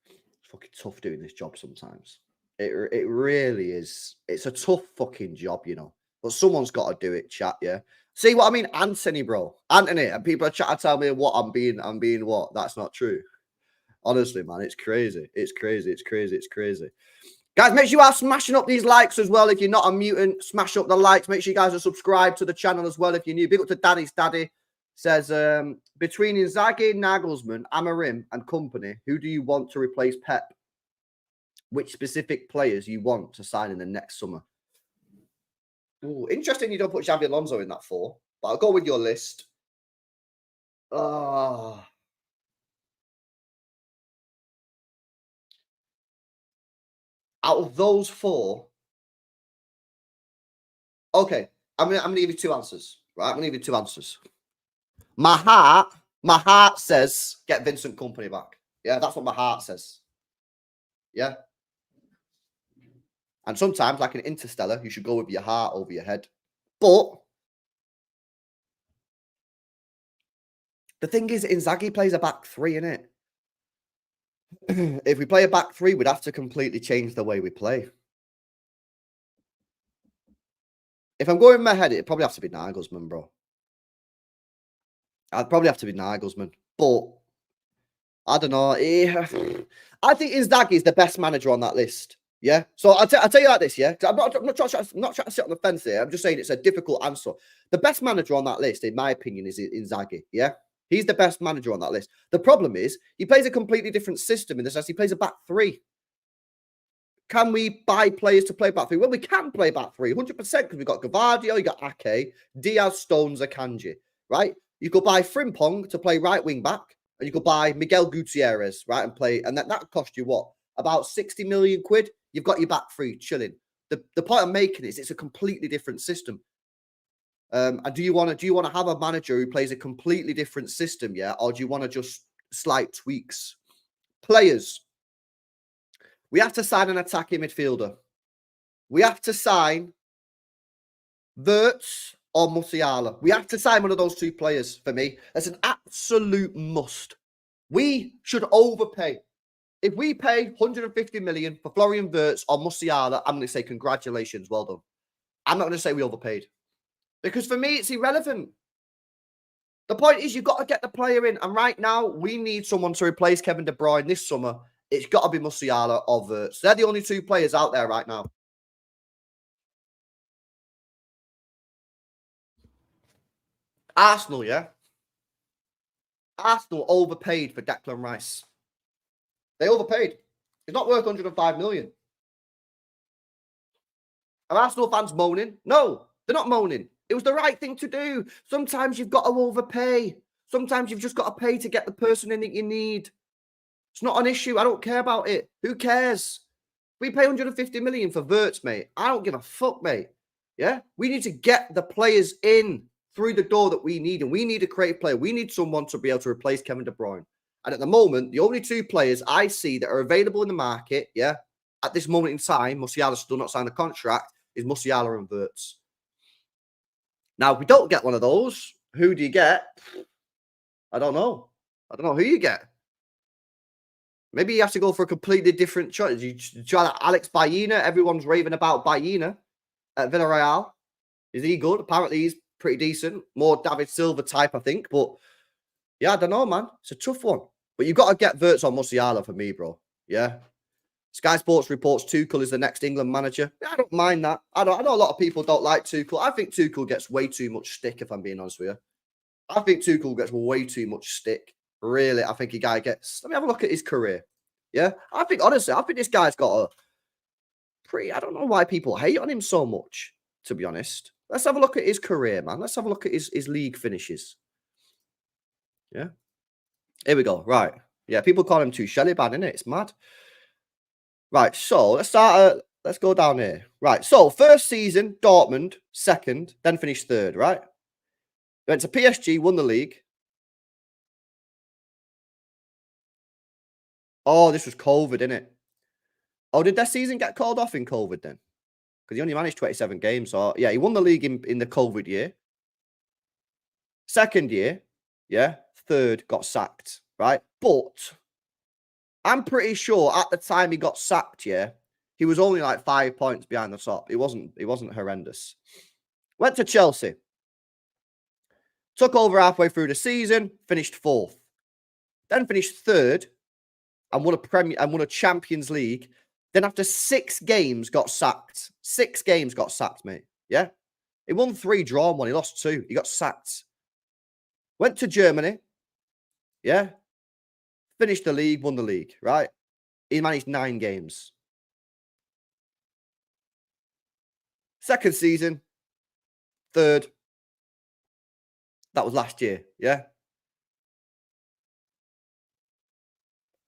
S1: It's fucking tough doing this job sometimes. It really is. It's a tough fucking job, you know. But someone's got to do it, chat, yeah. See what I mean? Anthony, bro. Anthony, and people are trying to tell me what I'm being what? That's not true. Honestly, man, it's crazy. It's crazy. It's crazy. It's crazy. Guys, make sure you are smashing up these likes as well. If you're not a mutant, smash up the likes. Make sure you guys are subscribed to the channel as well if you're new. Big up to Daddy's Daddy. Says, between Inzaghi, Nagelsmann, Amorim and company, who do you want to replace Pep? Which specific players you want to sign in the next summer? Ooh, interesting you don't put Xabi Alonso in that 4, but I'll go with your list. Out of those 4, okay, I'm gonna give you 2 answers. Right, I'm gonna give you 2 answers. My heart says get Vincent Kompany back. Yeah, that's what my heart says. Yeah. And sometimes, like in Interstellar, you should go with your heart over your head. But the thing is, Inzaghi plays a back 3, innit? If we play a back 3, we'd have to completely change the way we play. If I'm going in my head, it'd probably have to be Nagelsmann, bro. I'd probably have to be Nagelsmann. But I don't know. I think Inzaghi is the best manager on that list. Yeah. So I'll tell you like this, yeah. I'm not trying to sit on the fence here. I'm just saying it's a difficult answer. The best manager on that list, in my opinion, is Inzaghi. Yeah. He's the best manager on that list. The problem is he plays a completely different system in the sense he plays a back 3. Can we buy players to play back 3? Well, we can play back 3, 100%, because we've got Gvardiol, you got Ake, Diaz, Stones, Akanji, right? You could buy Frimpong to play right wing back, and you could buy Miguel Gutierrez, right, and play, and that cost you what? About 60 million quid. You've got your back 3 chilling. The point I'm making is it's a completely different system. And do you want to have a manager who plays a completely different system, yeah, or do you want to just slight tweaks? Players. We have to sign an attacking midfielder. We have to sign Wirtz or Musiala. We have to sign one of those 2 players for me. That's an absolute must. We should overpay. If we pay 150 million for Florian Wirtz or Musiala, I'm going to say congratulations, well done. I'm not going to say we overpaid. Because for me, it's irrelevant. The point is, you've got to get the player in. And right now, we need someone to replace Kevin De Bruyne this summer. It's got to be Musiala or Wirtz. They're the only two players out there right now. Arsenal, yeah? Arsenal overpaid for Declan Rice. They overpaid. He's not worth 105 million. Are Arsenal fans moaning? No, they're not moaning. It was the right thing to do. Sometimes you've got to overpay. Sometimes you've just got to pay to get the person in that you need. It's not an issue. I don't care about it. Who cares? We pay 150 million for Wirtz, mate. I don't give a fuck, mate. Yeah? We need to get the players in through the door that we need, and we need a creative player. We need someone to be able to replace Kevin De Bruyne. And at the moment, the only two players I see that are available in the market, yeah, at this moment in time, Musiala's still not signed a contract, is Musiala and Wirtz. Now, if we don't get one of those, who do you get? I don't know. I don't know who you get. Maybe you have to go for a completely different choice. You try Alex Baena. Everyone's raving about Baena at Villarreal. Is he good? Apparently, he's pretty decent. More David Silva type, I think. But yeah, I don't know, man. It's a tough one. But you've got to get Wirtz on Musiala for me, bro. Yeah. Sky Sports reports Tuchel is the next England manager. I don't mind that. I know a lot of people don't like Tuchel. I think Tuchel gets way too much stick, if I'm being honest with you. I think Tuchel gets way too much stick. Really, I think a guy gets... Let me have a look at his career. Yeah? Honestly, I think this guy's got a pretty... I don't know why people hate on him so much, to be honest. Let's have a look at his career, man. Let's have a look at his league finishes. Yeah? Here we go. Right. Yeah, people call him too Shelley bad, innit? It's mad. Right, so let's start... let's go down here. Right, so first season, Dortmund, second, then finished third, right? Went to PSG, won the league. Oh, this was COVID, innit? Oh, did that season get called off in COVID then? Because he only managed 27 games. So, yeah, he won the league in the COVID year. Second year, yeah, third, got sacked, right? But I'm pretty sure at the time he got sacked, yeah, he was only like 5 points behind the top. It wasn't horrendous. Went to Chelsea. Took over halfway through the season, finished fourth. Then finished third and won a Champions League. Then after 6 games, got sacked. 6 games got sacked, mate. Yeah? He won 3, drawn 1. He lost 2. He got sacked. Went to Germany. Yeah? Finished the league, won the league, right? He managed 9 games. Second season, third. That was last year, yeah?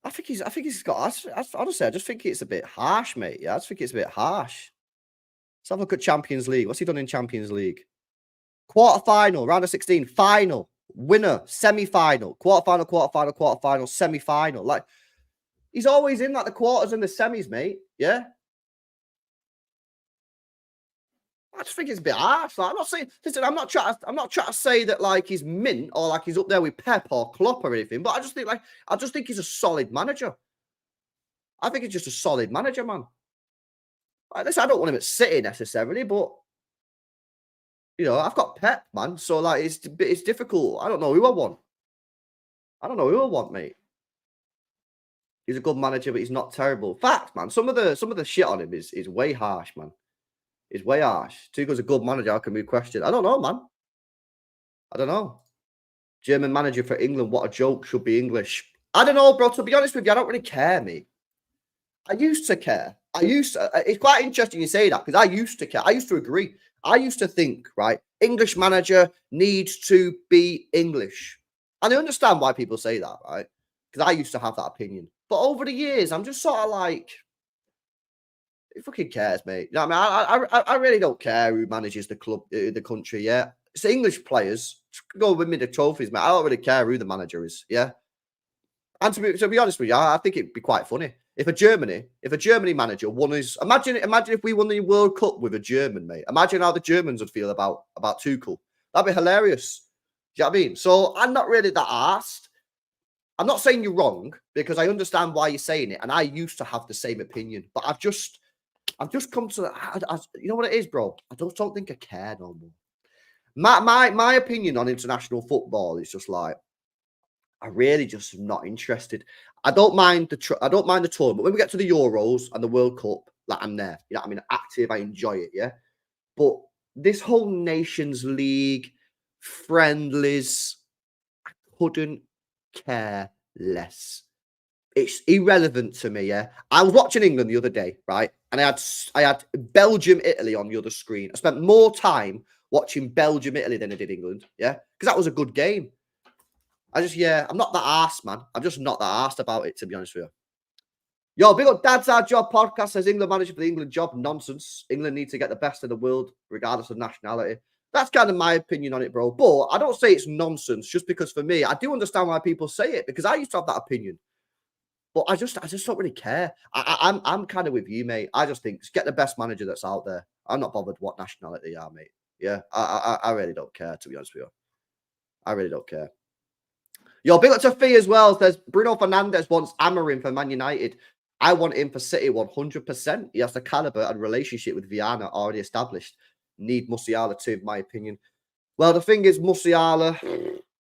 S1: I think he's got... honestly, I just think it's a bit harsh, mate. Yeah, I just think it's a bit harsh. Let's have a look at Champions League. What's he done in Champions League? Quarter-final, round of 16, final, winner, semi-final, quarter-final, semi-final. Like, he's always in like the quarters and the semis, mate. Yeah? I just think it's a bit harsh. Like, I'm not saying... Listen, I'm not trying to say that, like, he's mint or, like, he's up there with Pep or Klopp or anything, but I just think he's a solid manager. I think he's just a solid manager, man. Like, listen, I don't want him at City necessarily, but, you know, I've got Pep, man. So, like, it's difficult. I don't know who I want, mate. He's a good manager, but he's not terrible. Fact, man. Some of the shit on him is way harsh, man. It's way harsh. Tuchel's a good manager. How can we question? I don't know, man. I don't know. German manager for England. What a joke. Should be English. I don't know, bro. To be honest with you, I don't really care, mate. I used to care. It's quite interesting you say that because I used to care. I used to agree. I used to think, right, English manager needs to be English. And I understand why people say that, right? Because I used to have that opinion. But over the years, I'm just sort of like, who fucking cares, mate? You know what I mean? I really don't care who manages the club, the country, yeah? It's English players. Go win me the trophies, mate. I don't really care who the manager is, yeah? And to be honest with you, I think it'd be quite funny. If a Germany manager won his... Imagine if we won the World Cup with a German, mate. Imagine how the Germans would feel about Tuchel. That'd be hilarious. Do you know what I mean? So I'm not really that arsed. I'm not saying you're wrong because I understand why you're saying it. And I used to have the same opinion. But I've just come to... you know what it is, bro? I don't think I care no more. My opinion on international football is just like, I really just am not interested. I don't mind the tour, but when we get to the Euros and the World Cup, like I'm there. You know what I mean? Active, I enjoy it, yeah. But this whole Nations League, friendlies, I couldn't care less. It's irrelevant to me, yeah. I was watching England the other day, right? And I had Belgium, Italy on the other screen. I spent more time watching Belgium, Italy than I did England, yeah, because that was a good game. I'm not that arsed, man. I'm just not that arsed about it, to be honest with you. Yo, big up Dad's Our Job podcast says England manager for the England job. Nonsense. England need to get the best of the world, regardless of nationality. That's kind of my opinion on it, bro. But I don't say it's nonsense just because for me, I do understand why people say it because I used to have that opinion. But I just don't really care. I'm kind of with you, mate. I just think just get the best manager that's out there. I'm not bothered what nationality they are, mate. Yeah, I really don't care, to be honest with you. I really don't care. Yo, big up to Fee as well. Says Bruno Fernandes wants Amorim for Man United. I want him for City 100%. He has the caliber and relationship with Viana already established. Need Musiala too, in my opinion. Well, the thing is, Musiala,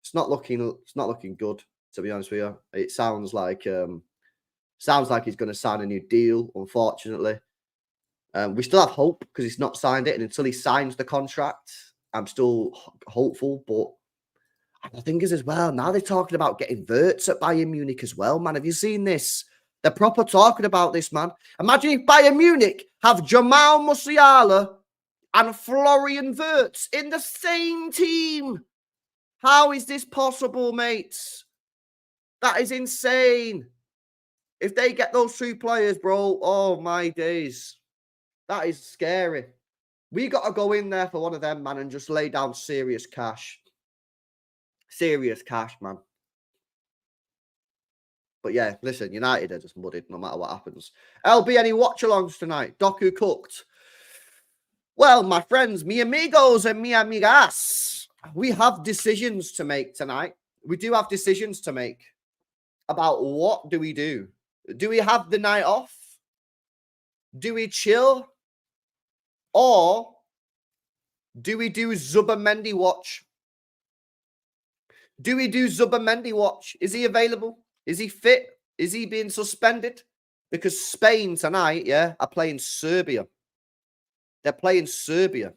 S1: it's not looking good, to be honest with you. It sounds like he's going to sign a new deal, unfortunately. We still have hope because he's not signed it. And until he signs the contract, I'm still hopeful. But the thing is as well, now they're talking about getting Wirtz at Bayern Munich as well, man. Have you seen this? They're proper talking about this, man. Imagine if Bayern Munich have Jamal Musiala and Florian Wirtz in the same team. How is this possible, mates? That is insane. If they get those two players, bro, oh my days. That is scary. We got to go in there for one of them, man, and just lay down serious cash. Serious cash, man. But yeah, listen, United are just muddied no matter what happens. LB, any watch-alongs tonight? Doku cooked. Well, my friends, mi amigos and mi amigas, we have decisions to make tonight. We do have decisions to make about what do we do. Do we have the night off? Do we chill? Or do we do Zubimendi watch? Do we do Zubimendi watch? Is he available? Is he fit? Is he being suspended? Because Spain tonight, yeah, are playing Serbia. They're playing Serbia.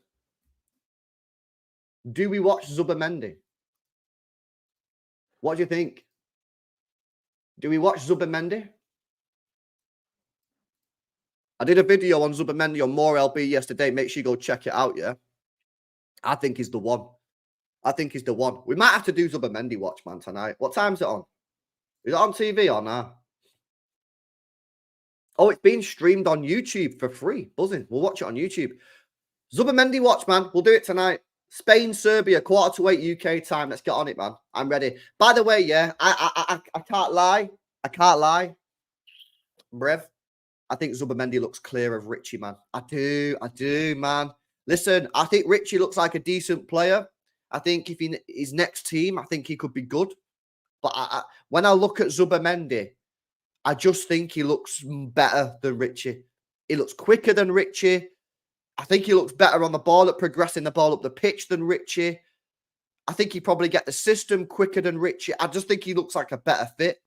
S1: Do we watch Zubimendi? What do you think? Do we watch Zubimendi? I did a video on Zubimendi on More LB yesterday. Make sure you go check it out, yeah? I think he's the one. I think he's the one. We might have to do Zubimendi watch, man, tonight. What time's it on? Is it on TV or not? Oh, it's being streamed on YouTube for free. Buzzing. We'll watch it on YouTube. Zubimendi watch, man. We'll do it tonight. Spain, Serbia, 7:45 UK time. Let's get on it, man. I'm ready. By the way, yeah, I can't lie. I can't lie. Brev, I think Zubimendi looks clear of Richie, man. I do, man. Listen, I think Richie looks like a decent player. I think if his next team, I think he could be good. But when I look at Zubimendi, I just think he looks better than Richie. He looks quicker than Richie. I think he looks better on the ball at progressing the ball up the pitch than Richie. I think he probably get the system quicker than Richie. I just think he looks like a better fit.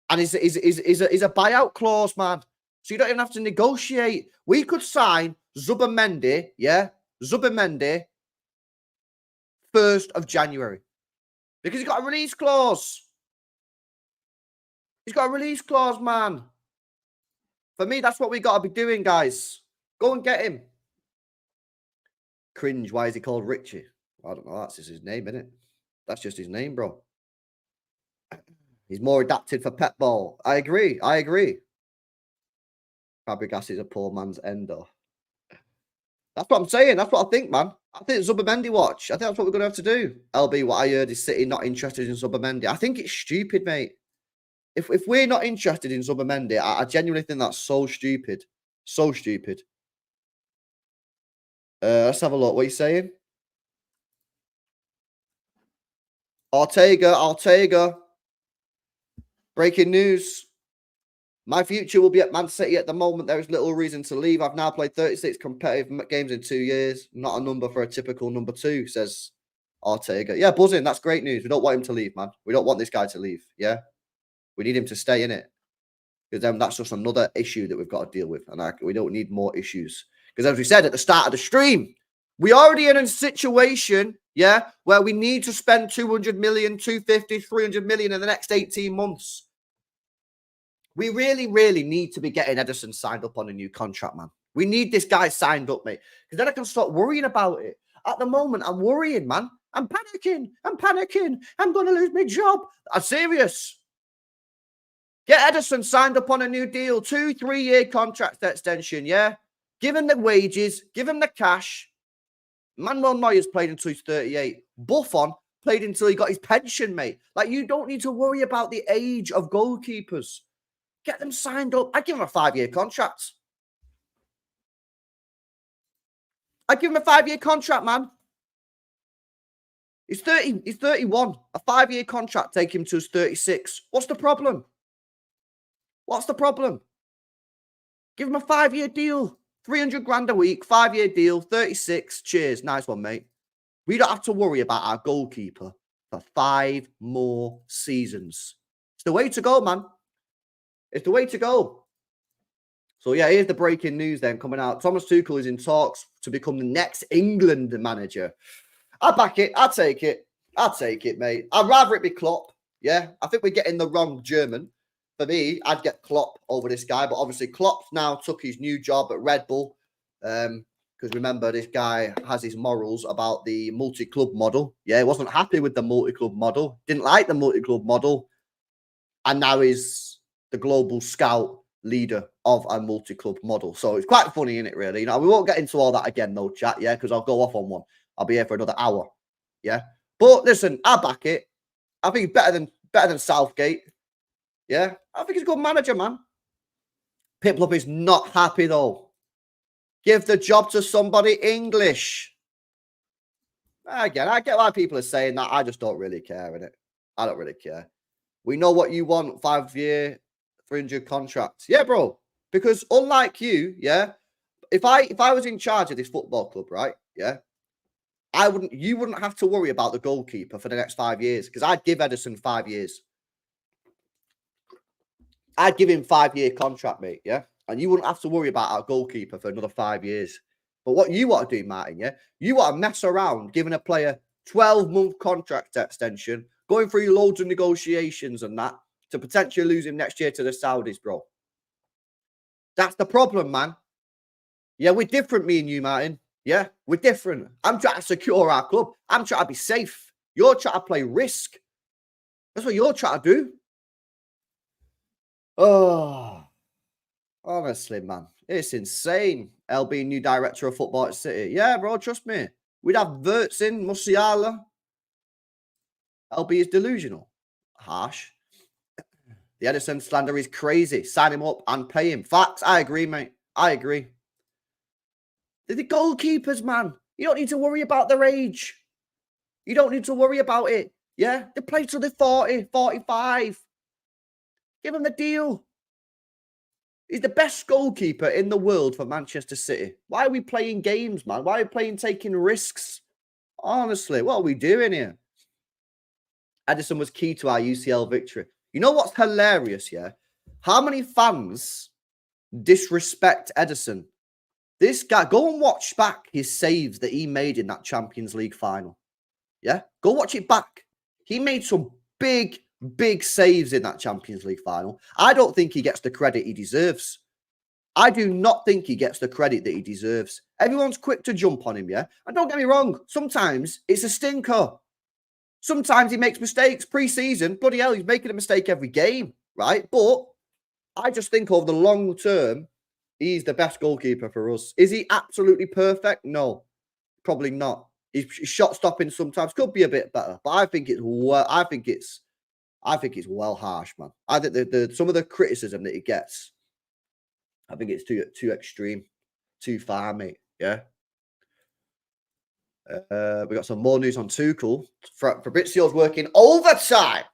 S1: And he's a buyout clause, man. So you don't even have to negotiate. We could sign Zubimendi, yeah? Zubimendi 1st of January. Because he's got a release clause. He's got a release clause, man. For me, that's what we got to be doing, guys. Go and get him. Cringe. Why is he called Richie? I don't know. That's just his name, isn't it? That's just his name, bro. He's more adapted for pet ball. I agree. Fabregas is a poor man's ender. That's what I'm saying. That's what I think, man. I think Zubimendi watch. I think that's what we're going to have to do. LB, what I heard is City not interested in Zubimendi. I think it's stupid, mate. If we're not interested in Zubimendi, I genuinely think that's so stupid. So stupid. Let's have a look. What are you saying? Ortega. Breaking news. My future will be at Man City at the moment. There is little reason to leave. I've now played 36 competitive games in 2 years. Not a number for a typical number 2, says Ortega. Yeah, buzzing. That's great news. We don't want him to leave, man. We don't want this guy to leave. Yeah. We need him to stay in it. Because then that's just another issue that we've got to deal with. And we don't need more issues. Because as we said at the start of the stream, we already in a situation, yeah, where we need to spend 200 million, 250, 300 million in the next 18 months. We really, really need to be getting Ederson signed up on a new contract, man. We need this guy signed up, mate. Because then I can stop worrying about it. At the moment, I'm worrying, man. I'm panicking. I'm going to lose my job. I'm serious. Get Ederson signed up on a new deal. 2-3 year contract extension, yeah? Give him the wages. Give him the cash. Manuel Neuer's played until he's 38. Buffon played until he got his pension, mate. Like, you don't need to worry about the age of goalkeepers. Get them signed up. I'd give him a 5-year contract. I'd give him a 5-year contract, man. He's 30. He's 31. A 5-year contract take him to his 36. What's the problem? What's the problem? Give him a 5-year deal. 300 grand a week, 5-year deal, 36. Cheers. Nice one, mate. We don't have to worry about our goalkeeper for 5 more seasons. It's the way to go, man. It's the way to go. So, yeah, here's the breaking news then coming out. Thomas Tuchel is in talks to become the next England manager. I'll back it. I'll take it. I'll take it, mate. I'd rather it be Klopp. Yeah, I think we're getting the wrong German. For me, I'd get Klopp over this guy. But obviously, Klopp now took his new job at Red Bull. Because remember, this guy has his morals about the multi-club model. Yeah, he wasn't happy with the multi-club model. Didn't like the multi-club model. And now he's the global scout leader of a multi-club model. So it's quite funny, isn't it, really? You know, we won't get into all that again, though, chat, yeah? Because I'll go off on one. I'll be here for another hour. Yeah. But listen, I back it. I think he's better than Southgate. Yeah, I think he's a good manager, man. Piplup is not happy, though. Give the job to somebody English. Again, I get why people are saying that. I just don't really care, innit? I don't really care. We know what you want, 5-year, 300 contracts. Yeah, bro. Because unlike you, yeah, if I was in charge of this football club, right, yeah, you wouldn't have to worry about the goalkeeper for the next 5 years because I'd give Ederson 5 years. I'd give him 5-year contract, mate, yeah? And you wouldn't have to worry about our goalkeeper for another 5 years. But what you want to do, Martin, yeah? You want to mess around giving a player 12-month contract extension, going through loads of negotiations and that, to potentially lose him next year to the Saudis, bro. That's the problem, man. Yeah, we're different, me and you, Martin. Yeah, we're different. I'm trying to secure our club. I'm trying to be safe. You're trying to play risk. That's what you're trying to do. Oh, honestly, man. It's insane. LB, new director of football at City. Yeah, bro, trust me. We'd have Wirtz in, Musiala. LB is delusional. Harsh. The Ederson slander is crazy. Sign him up and pay him. Facts. I agree, mate. I agree. They're the goalkeepers, man. You don't need to worry about their age. You don't need to worry about it. Yeah? They play till they're 40, 45. Give him the deal. He's the best goalkeeper in the world for Manchester City. Why are we playing games, man? Why are we playing taking risks? Honestly, what are we doing here? Ederson was key to our UCL victory. You know what's hilarious, yeah? How many fans disrespect Ederson? This guy, go and watch back his saves that he made in that Champions League final. Yeah? Go watch it back. He made some big saves in that Champions League final. I don't think he gets the credit he deserves. I do not think he gets the credit that he deserves. Everyone's quick to jump on him, yeah? And don't get me wrong, sometimes it's a stinker. Sometimes he makes mistakes pre-season. Bloody hell, he's making a mistake every game, right? But I just think over the long term, he's the best goalkeeper for us. Is he absolutely perfect? No, probably not. His shot stopping sometimes could be a bit better, but I think it's well harsh, man. I think some of the criticism that he gets, I think it's too extreme, too far, mate. Yeah. We got some more news on Tuchel. Fabrizio's working overtime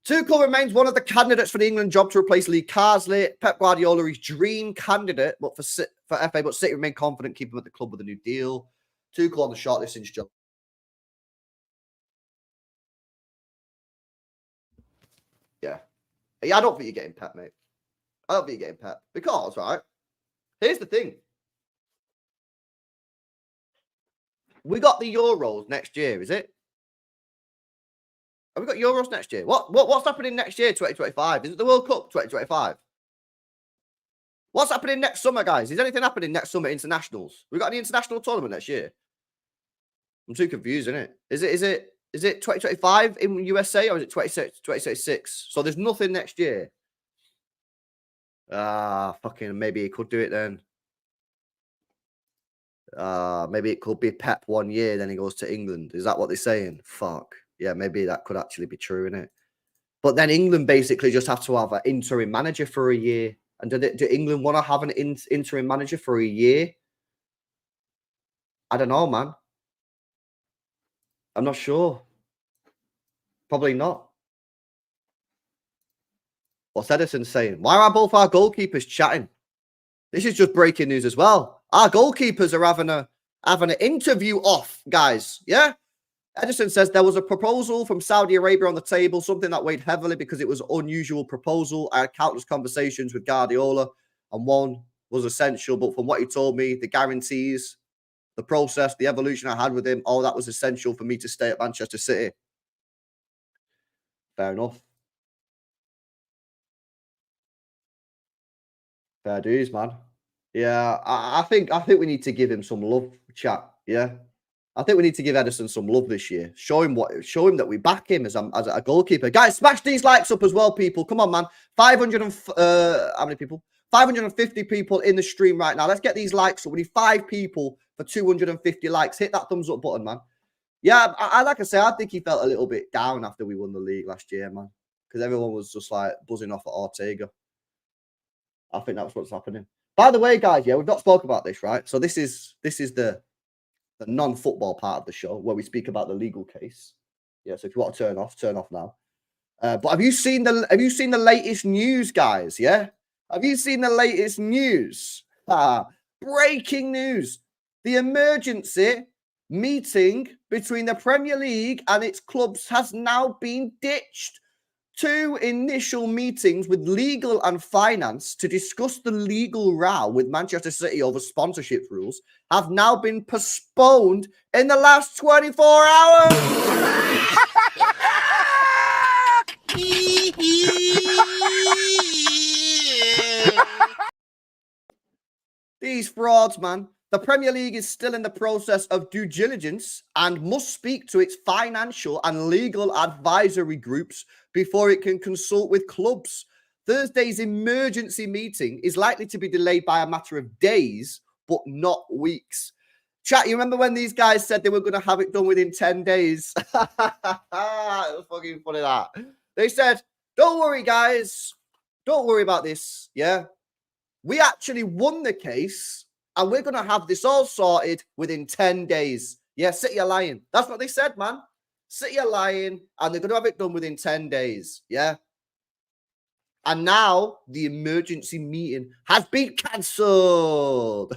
S1: Tuchel remains one of the candidates for the England job to replace Lee Carsley. Pep Guardiola is dream candidate, but for FA, but City remain confident keep him at the club with a new deal. Tuchel on the shortlist since July. Yeah, I don't think you're getting Pep, mate. I don't think you're getting Pep because, right? Here's the thing: we got the Euros next year, is it? Have we got Euros next year? What's happening next year, 2025? Is it the World Cup 2025? What's happening next summer, guys? Is anything happening next summer, internationals? We got any international tournament next year? I'm too confused, isn't it? Is it 2025 in USA or is it 2026? So there's nothing next year. Fucking maybe he could do it then. Maybe it could be Pep 1 year, then he goes to England. Is that what they're saying? Fuck. Yeah, maybe that could actually be true, innit? But then England basically just have to have an interim manager for a year. And do England want to have an interim manager for a year? I don't know, man. I'm not sure. Probably not. What's Edison saying? Why are both our goalkeepers chatting? This is just breaking news as well. Our goalkeepers are having an interview off, guys. Yeah? Edison says there was a proposal from Saudi Arabia on the table, something that weighed heavily because it was an unusual proposal. I had countless conversations with Guardiola, and one was essential. But from what he told me, the guarantees, the process, the evolution I had with him, all that was essential for me to stay at Manchester City. Fair enough. Fair dues, man. Yeah, I think we need to give him some love, chat. Yeah. I think we need to give Edison some love this year. Show him that we back him as a goalkeeper. Guys, smash these likes up as well, people. Come on, man. 500 and how many people? 550 people in the stream right now. Let's get these likes up. We need 5 people for 250 likes. Hit that thumbs up button, man. Yeah, I like I say, I think he felt a little bit down after we won the league last year, man, because everyone was just like buzzing off at Ortega. I think that's what's happening. By the way, guys, yeah, we've not spoken about this, right? So this is the non-football part of the show where we speak about the legal case. Yeah, so if you want to turn off now. But have you seen the latest news, guys? Yeah, have you seen the latest news? Breaking news: the emergency meeting between the Premier League and its clubs has now been ditched. 2 initial meetings with legal and finance to discuss the legal row with Manchester City over sponsorship rules have now been postponed in the last 24 hours. These frauds, man. The Premier League is still in the process of due diligence and must speak to its financial and legal advisory groups before it can consult with clubs. Thursday's emergency meeting is likely to be delayed by a matter of days, but not weeks. Chat, you remember when these guys said they were going to have it done within 10 days? It was fucking funny, that. They said, don't worry, guys. Don't worry about this. Yeah. We actually won the case. And we're going to have this all sorted within 10 days. Yeah, City are lying. That's what they said, man. City are lying, and they're going to have it done within 10 days. Yeah. And now the emergency meeting has been cancelled.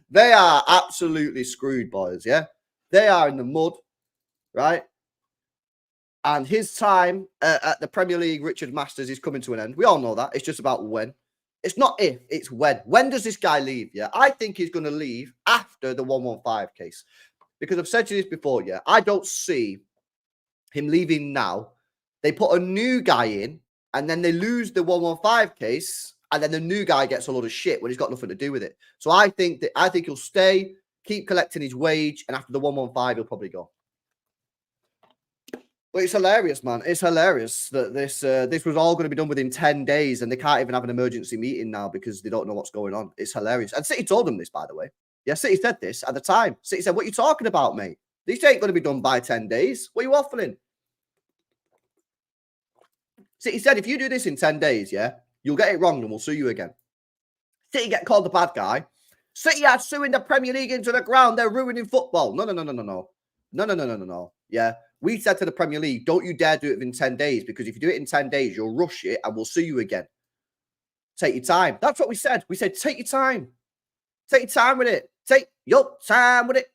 S1: They are absolutely screwed, boys. Yeah. They are in the mud, right? And his time at the Premier League, Richard Masters, is coming to an end. We all know that. It's just about when. It's not if, it's when. When does this guy leave? Yeah, I think he's going to leave after the 115 case. Because I've said to you this before, yeah, I don't see him leaving now. They put a new guy in, and then they lose the 115 case, and then the new guy gets a lot of shit when he's got nothing to do with it. So I think he'll stay, keep collecting his wage, and after the 115, he'll probably go. But it's hilarious, man. It's hilarious that this was all going to be done within 10 days, and they can't even have an emergency meeting now because they don't know what's going on. It's hilarious. And City told them this, by the way. Yeah, City said this at the time. City said, what are you talking about, mate? These ain't going to be done by 10 days. What are you waffling? City said, if you do this in 10 days, yeah, you'll get it wrong and we'll sue you again. City get called the bad guy. City are suing the Premier League into the ground. They're ruining football. No. Yeah. We said to the Premier League, don't you dare do it within 10 days, because if you do it in 10 days, you'll rush it and we'll sue you again. Take your time. That's what we said. We said, take your time. Take your time with it. Take your time with it.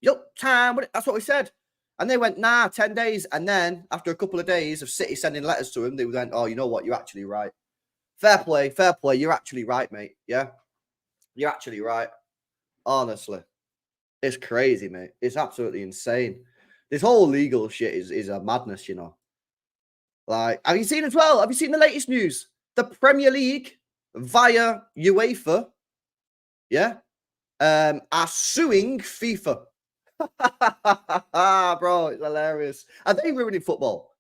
S1: Your time with it. That's what we said. And they went, nah, 10 days. And then after a couple of days of City sending letters to him, they went, oh, you know what? You're actually right. Fair play. Fair play. You're actually right, mate. Yeah. You're actually right. Honestly. It's crazy, mate. It's absolutely insane. This whole legal shit is a madness, you know. Like, have you seen as well? Have you seen the latest news? The Premier League via UEFA, yeah, are suing FIFA. Bro, it's hilarious. Are they ruining football?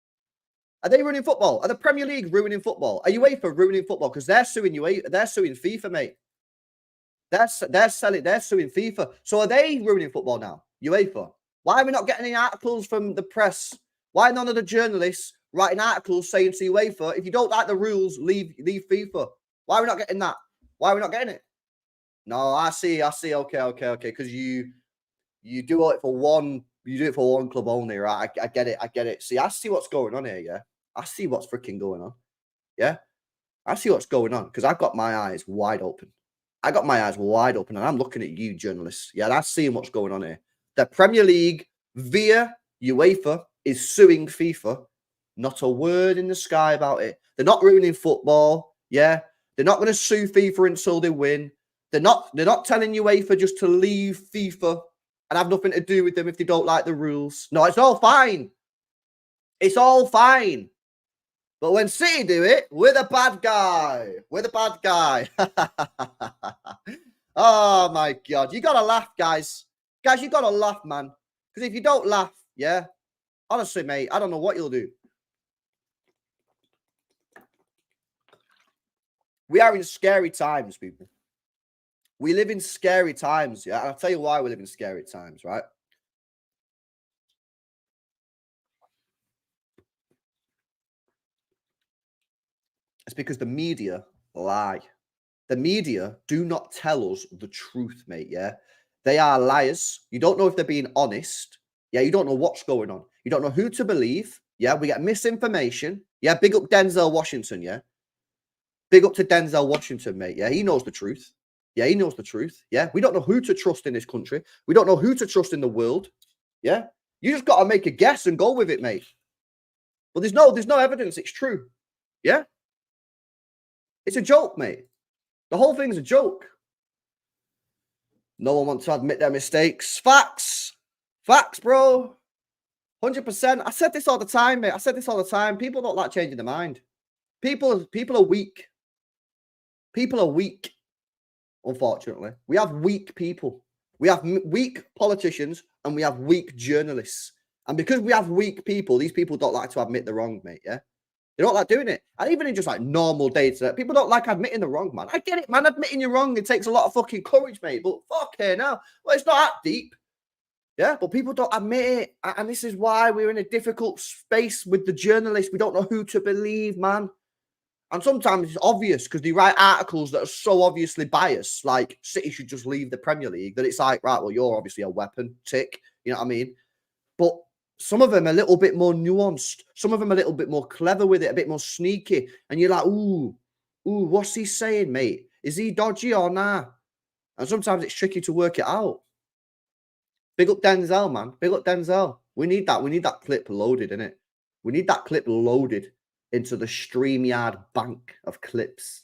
S1: Are they ruining football? Are the Premier League ruining football? Are UEFA ruining football? Because they're suing UEFA. They're suing FIFA, mate. They're suing FIFA. So are they ruining football now? UEFA. Why are we not getting any articles from the press? Why none of the journalists writing articles saying to UEFA, if you don't like the rules, leave FIFA? Why are we not getting that? Why are we not getting it? No, I see. Okay. Because you do it for one. You do it for one club only, right? I get it. See, I see what's going on here. Yeah, I see what's freaking going on. Yeah, I see what's going on because I've got my eyes wide open. I got my eyes wide open, and I'm looking at you, journalists. Yeah, I'm seeing what's going on here. The Premier League via UEFA is suing FIFA. Not a word in the sky about it. They're not ruining football. Yeah, they're not going to sue FIFA until they win. They're not telling UEFA just to leave FIFA and have nothing to do with them if they don't like the rules. No, it's all fine. It's all fine. But when City do it, we're the bad guy. We're the bad guy. Oh, my God. You got to laugh, guys. Guys, you got to laugh, man. Because if you don't laugh, yeah, honestly, mate, I don't know what you'll do. We are in scary times, people. We live in scary times, yeah? And I'll tell you why we live in scary times, right? It's because the media lie. The media do not tell us the truth, mate, yeah? They are liars. You don't know if they're being honest. Yeah, you don't know what's going on. You don't know who to believe. Yeah, we get misinformation. Yeah, big up Denzel Washington, yeah? Big up to Denzel Washington, mate, yeah? He knows the truth. Yeah, he knows the truth. Yeah, we don't know who to trust in this country. We don't know who to trust in the world. Yeah, you just got to make a guess and go with it, mate. But there's no evidence it's true. Yeah, it's a joke, mate. The whole thing's a joke. No one wants to admit their mistakes. Facts, bro. 100%. I said this all the time, mate. I said this all the time. People don't like changing their mind. People are weak. People are weak. Unfortunately, we have weak people. We have weak politicians and we have weak journalists. And because we have weak people, these people don't like to admit they're wrong, mate. Yeah, they don't like doing it. And even in just like normal days, people don't like admitting they're wrong, man. I get it, man. Admitting you're wrong, it takes a lot of fucking courage, mate. But fucking hell, well, it's not that deep. Yeah, but people don't admit it. And this is why we're in a difficult space with the journalists. We don't know who to believe, man. And sometimes it's obvious because they write articles that are so obviously biased, like City should just leave the Premier League, that it's like, right, well, you're obviously a weapon, tick. You know what I mean? But some of them are a little bit more nuanced. Some of them are a little bit more clever with it, a bit more sneaky. And you're like, ooh, what's he saying, mate? Is he dodgy or nah? And sometimes it's tricky to work it out. Big up Denzel, man. Big up Denzel. We need that. We need that clip loaded, innit? We need that clip loaded into the StreamYard bank of clips.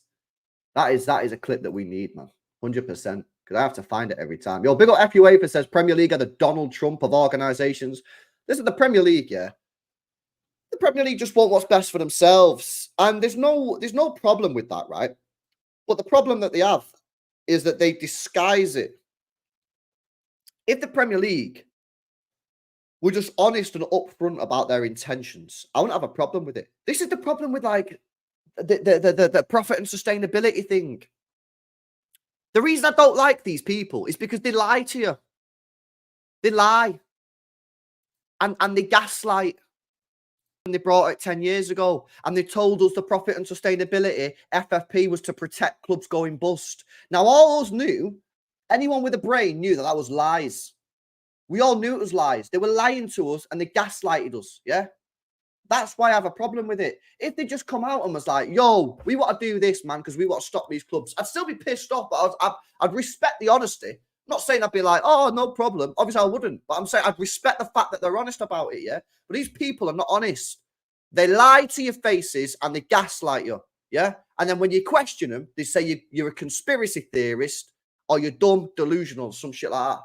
S1: That is a clip that we need, man. 100%. Because I have to find it every time. Yo, big up FUA says Premier League are the Donald Trump of organizations. This is the Premier League, yeah. The Premier League just want what's best for themselves. And there's no problem with that, right? But the problem that they have is that they disguise it. If the Premier League were just honest and upfront about their intentions, I wouldn't have a problem with it. This is the problem with like the profit and sustainability thing. The reason I don't like these people is because they lie to you. They lie. And they gaslight. And they brought it 10 years ago. And they told us the profit and sustainability, FFP, was to protect clubs going bust. Now, all of us knew, anyone with a brain knew that was lies. We all knew it was lies. They were lying to us and they gaslighted us, yeah? That's why I have a problem with it. If they just come out and was like, yo, we want to do this, man, because we want to stop these clubs, I'd still be pissed off, but I'd respect the honesty. I'm not saying I'd be like, oh, no problem. Obviously, I wouldn't. But I'm saying I'd respect the fact that they're honest about it, yeah? But these people are not honest. They lie to your faces and they gaslight you, yeah? And then when you question them, they say you're a conspiracy theorist or you're dumb, delusional, some shit like that.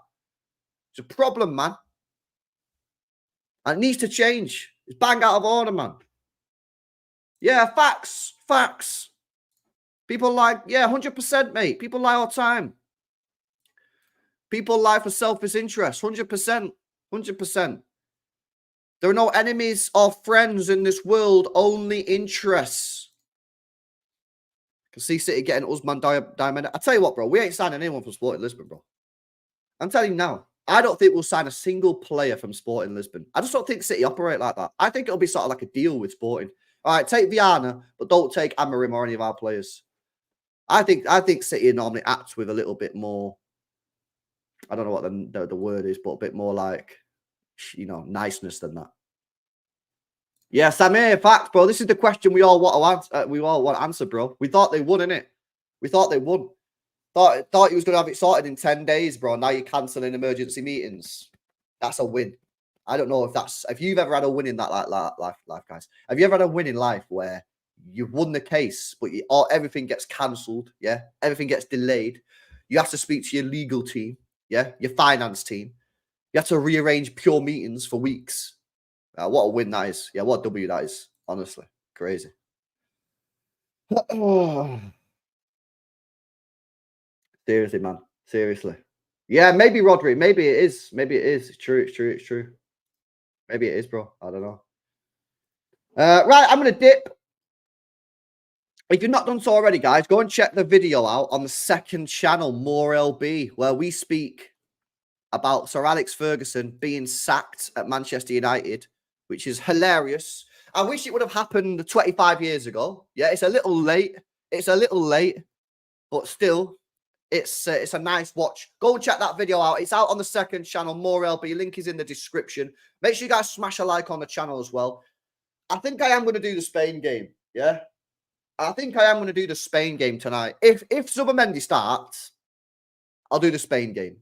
S1: It's a problem, man. And it needs to change. It's bang out of order, man. Yeah, facts. Facts. People lie. Yeah, 100%, mate. People lie all the time. People lie for selfish interest. 100%. 100%. There are no enemies or friends in this world, only interests. I can see City getting Usman Diamond. I tell you what, bro. We ain't signing anyone from Sporting Lisbon, bro. I'm telling you now. I don't think we'll sign a single player from Sporting Lisbon. I just don't think City operate like that. I think it'll be sort of like a deal with Sporting. All right, take Viana, but don't take Amorim or any of our players. I think City normally acts with a little bit more, I don't know what the word is, but a bit more like, you know, niceness than that. Yeah, Samir, facts, bro. This is the question we all want to answer. We all want to answer, bro. We thought they won, innit? We thought they won. Thought he was going to have it sorted in 10 days, bro. Now you're cancelling emergency meetings. That's a win. I don't know if you've ever had a win in that life, guys. Have you ever had a win in life where you've won the case, but everything gets cancelled, yeah? Everything gets delayed. You have to speak to your legal team, yeah? Your finance team. You have to rearrange pure meetings for weeks. What a win that is. Yeah, what a W that is. Honestly, crazy. Seriously, man. Seriously. Yeah, maybe Rodri. Maybe it is. Maybe it is. It's true. It's true. It's true. Maybe it is, bro. I don't know. Right, I'm going to dip. If you've not done so already, guys, go and check the video out on the second channel, More LB, where we speak about Sir Alex Ferguson being sacked at Manchester United, which is hilarious. I wish it would have happened 25 years ago. Yeah, it's a little late. It's a little late, but still, it's a nice watch. Go and check that video out. It's out on the second channel, More LB. Link is in the description. Make sure you guys smash a like on the channel as well. I think I am going to do the Spain game. Yeah, I think I am going to do the Spain game tonight. If Zubimendi starts, I'll do the Spain game.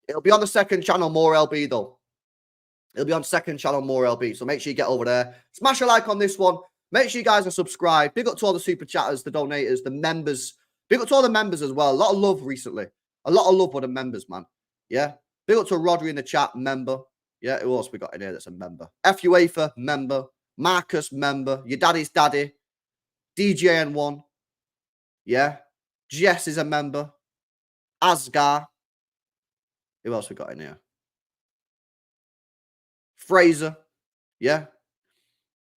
S1: It'll be on the second channel, More LB, though. It'll be on second channel, More LB. So make sure you get over there. Smash a like on this one. Make sure you guys are subscribed. Big up to all the super chatters, the donators, the members. Big up to all the members as well. A lot of love recently. A lot of love for the members, man. Yeah. Big up to Rodri in the chat, member. Yeah, who else we got in here that's a member? FUAFA, member. Marcus, member. Your daddy's daddy. DJN1. Yeah. Jess is a member. Asgar. Who else we got in here? Fraser. Yeah.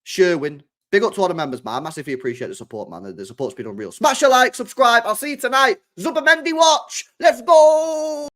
S1: Sherwin. Big up to all the members, man. I massively appreciate the support, man. The support's been unreal. Smash a like, subscribe. I'll see you tonight. Zubimendi watch. Let's go.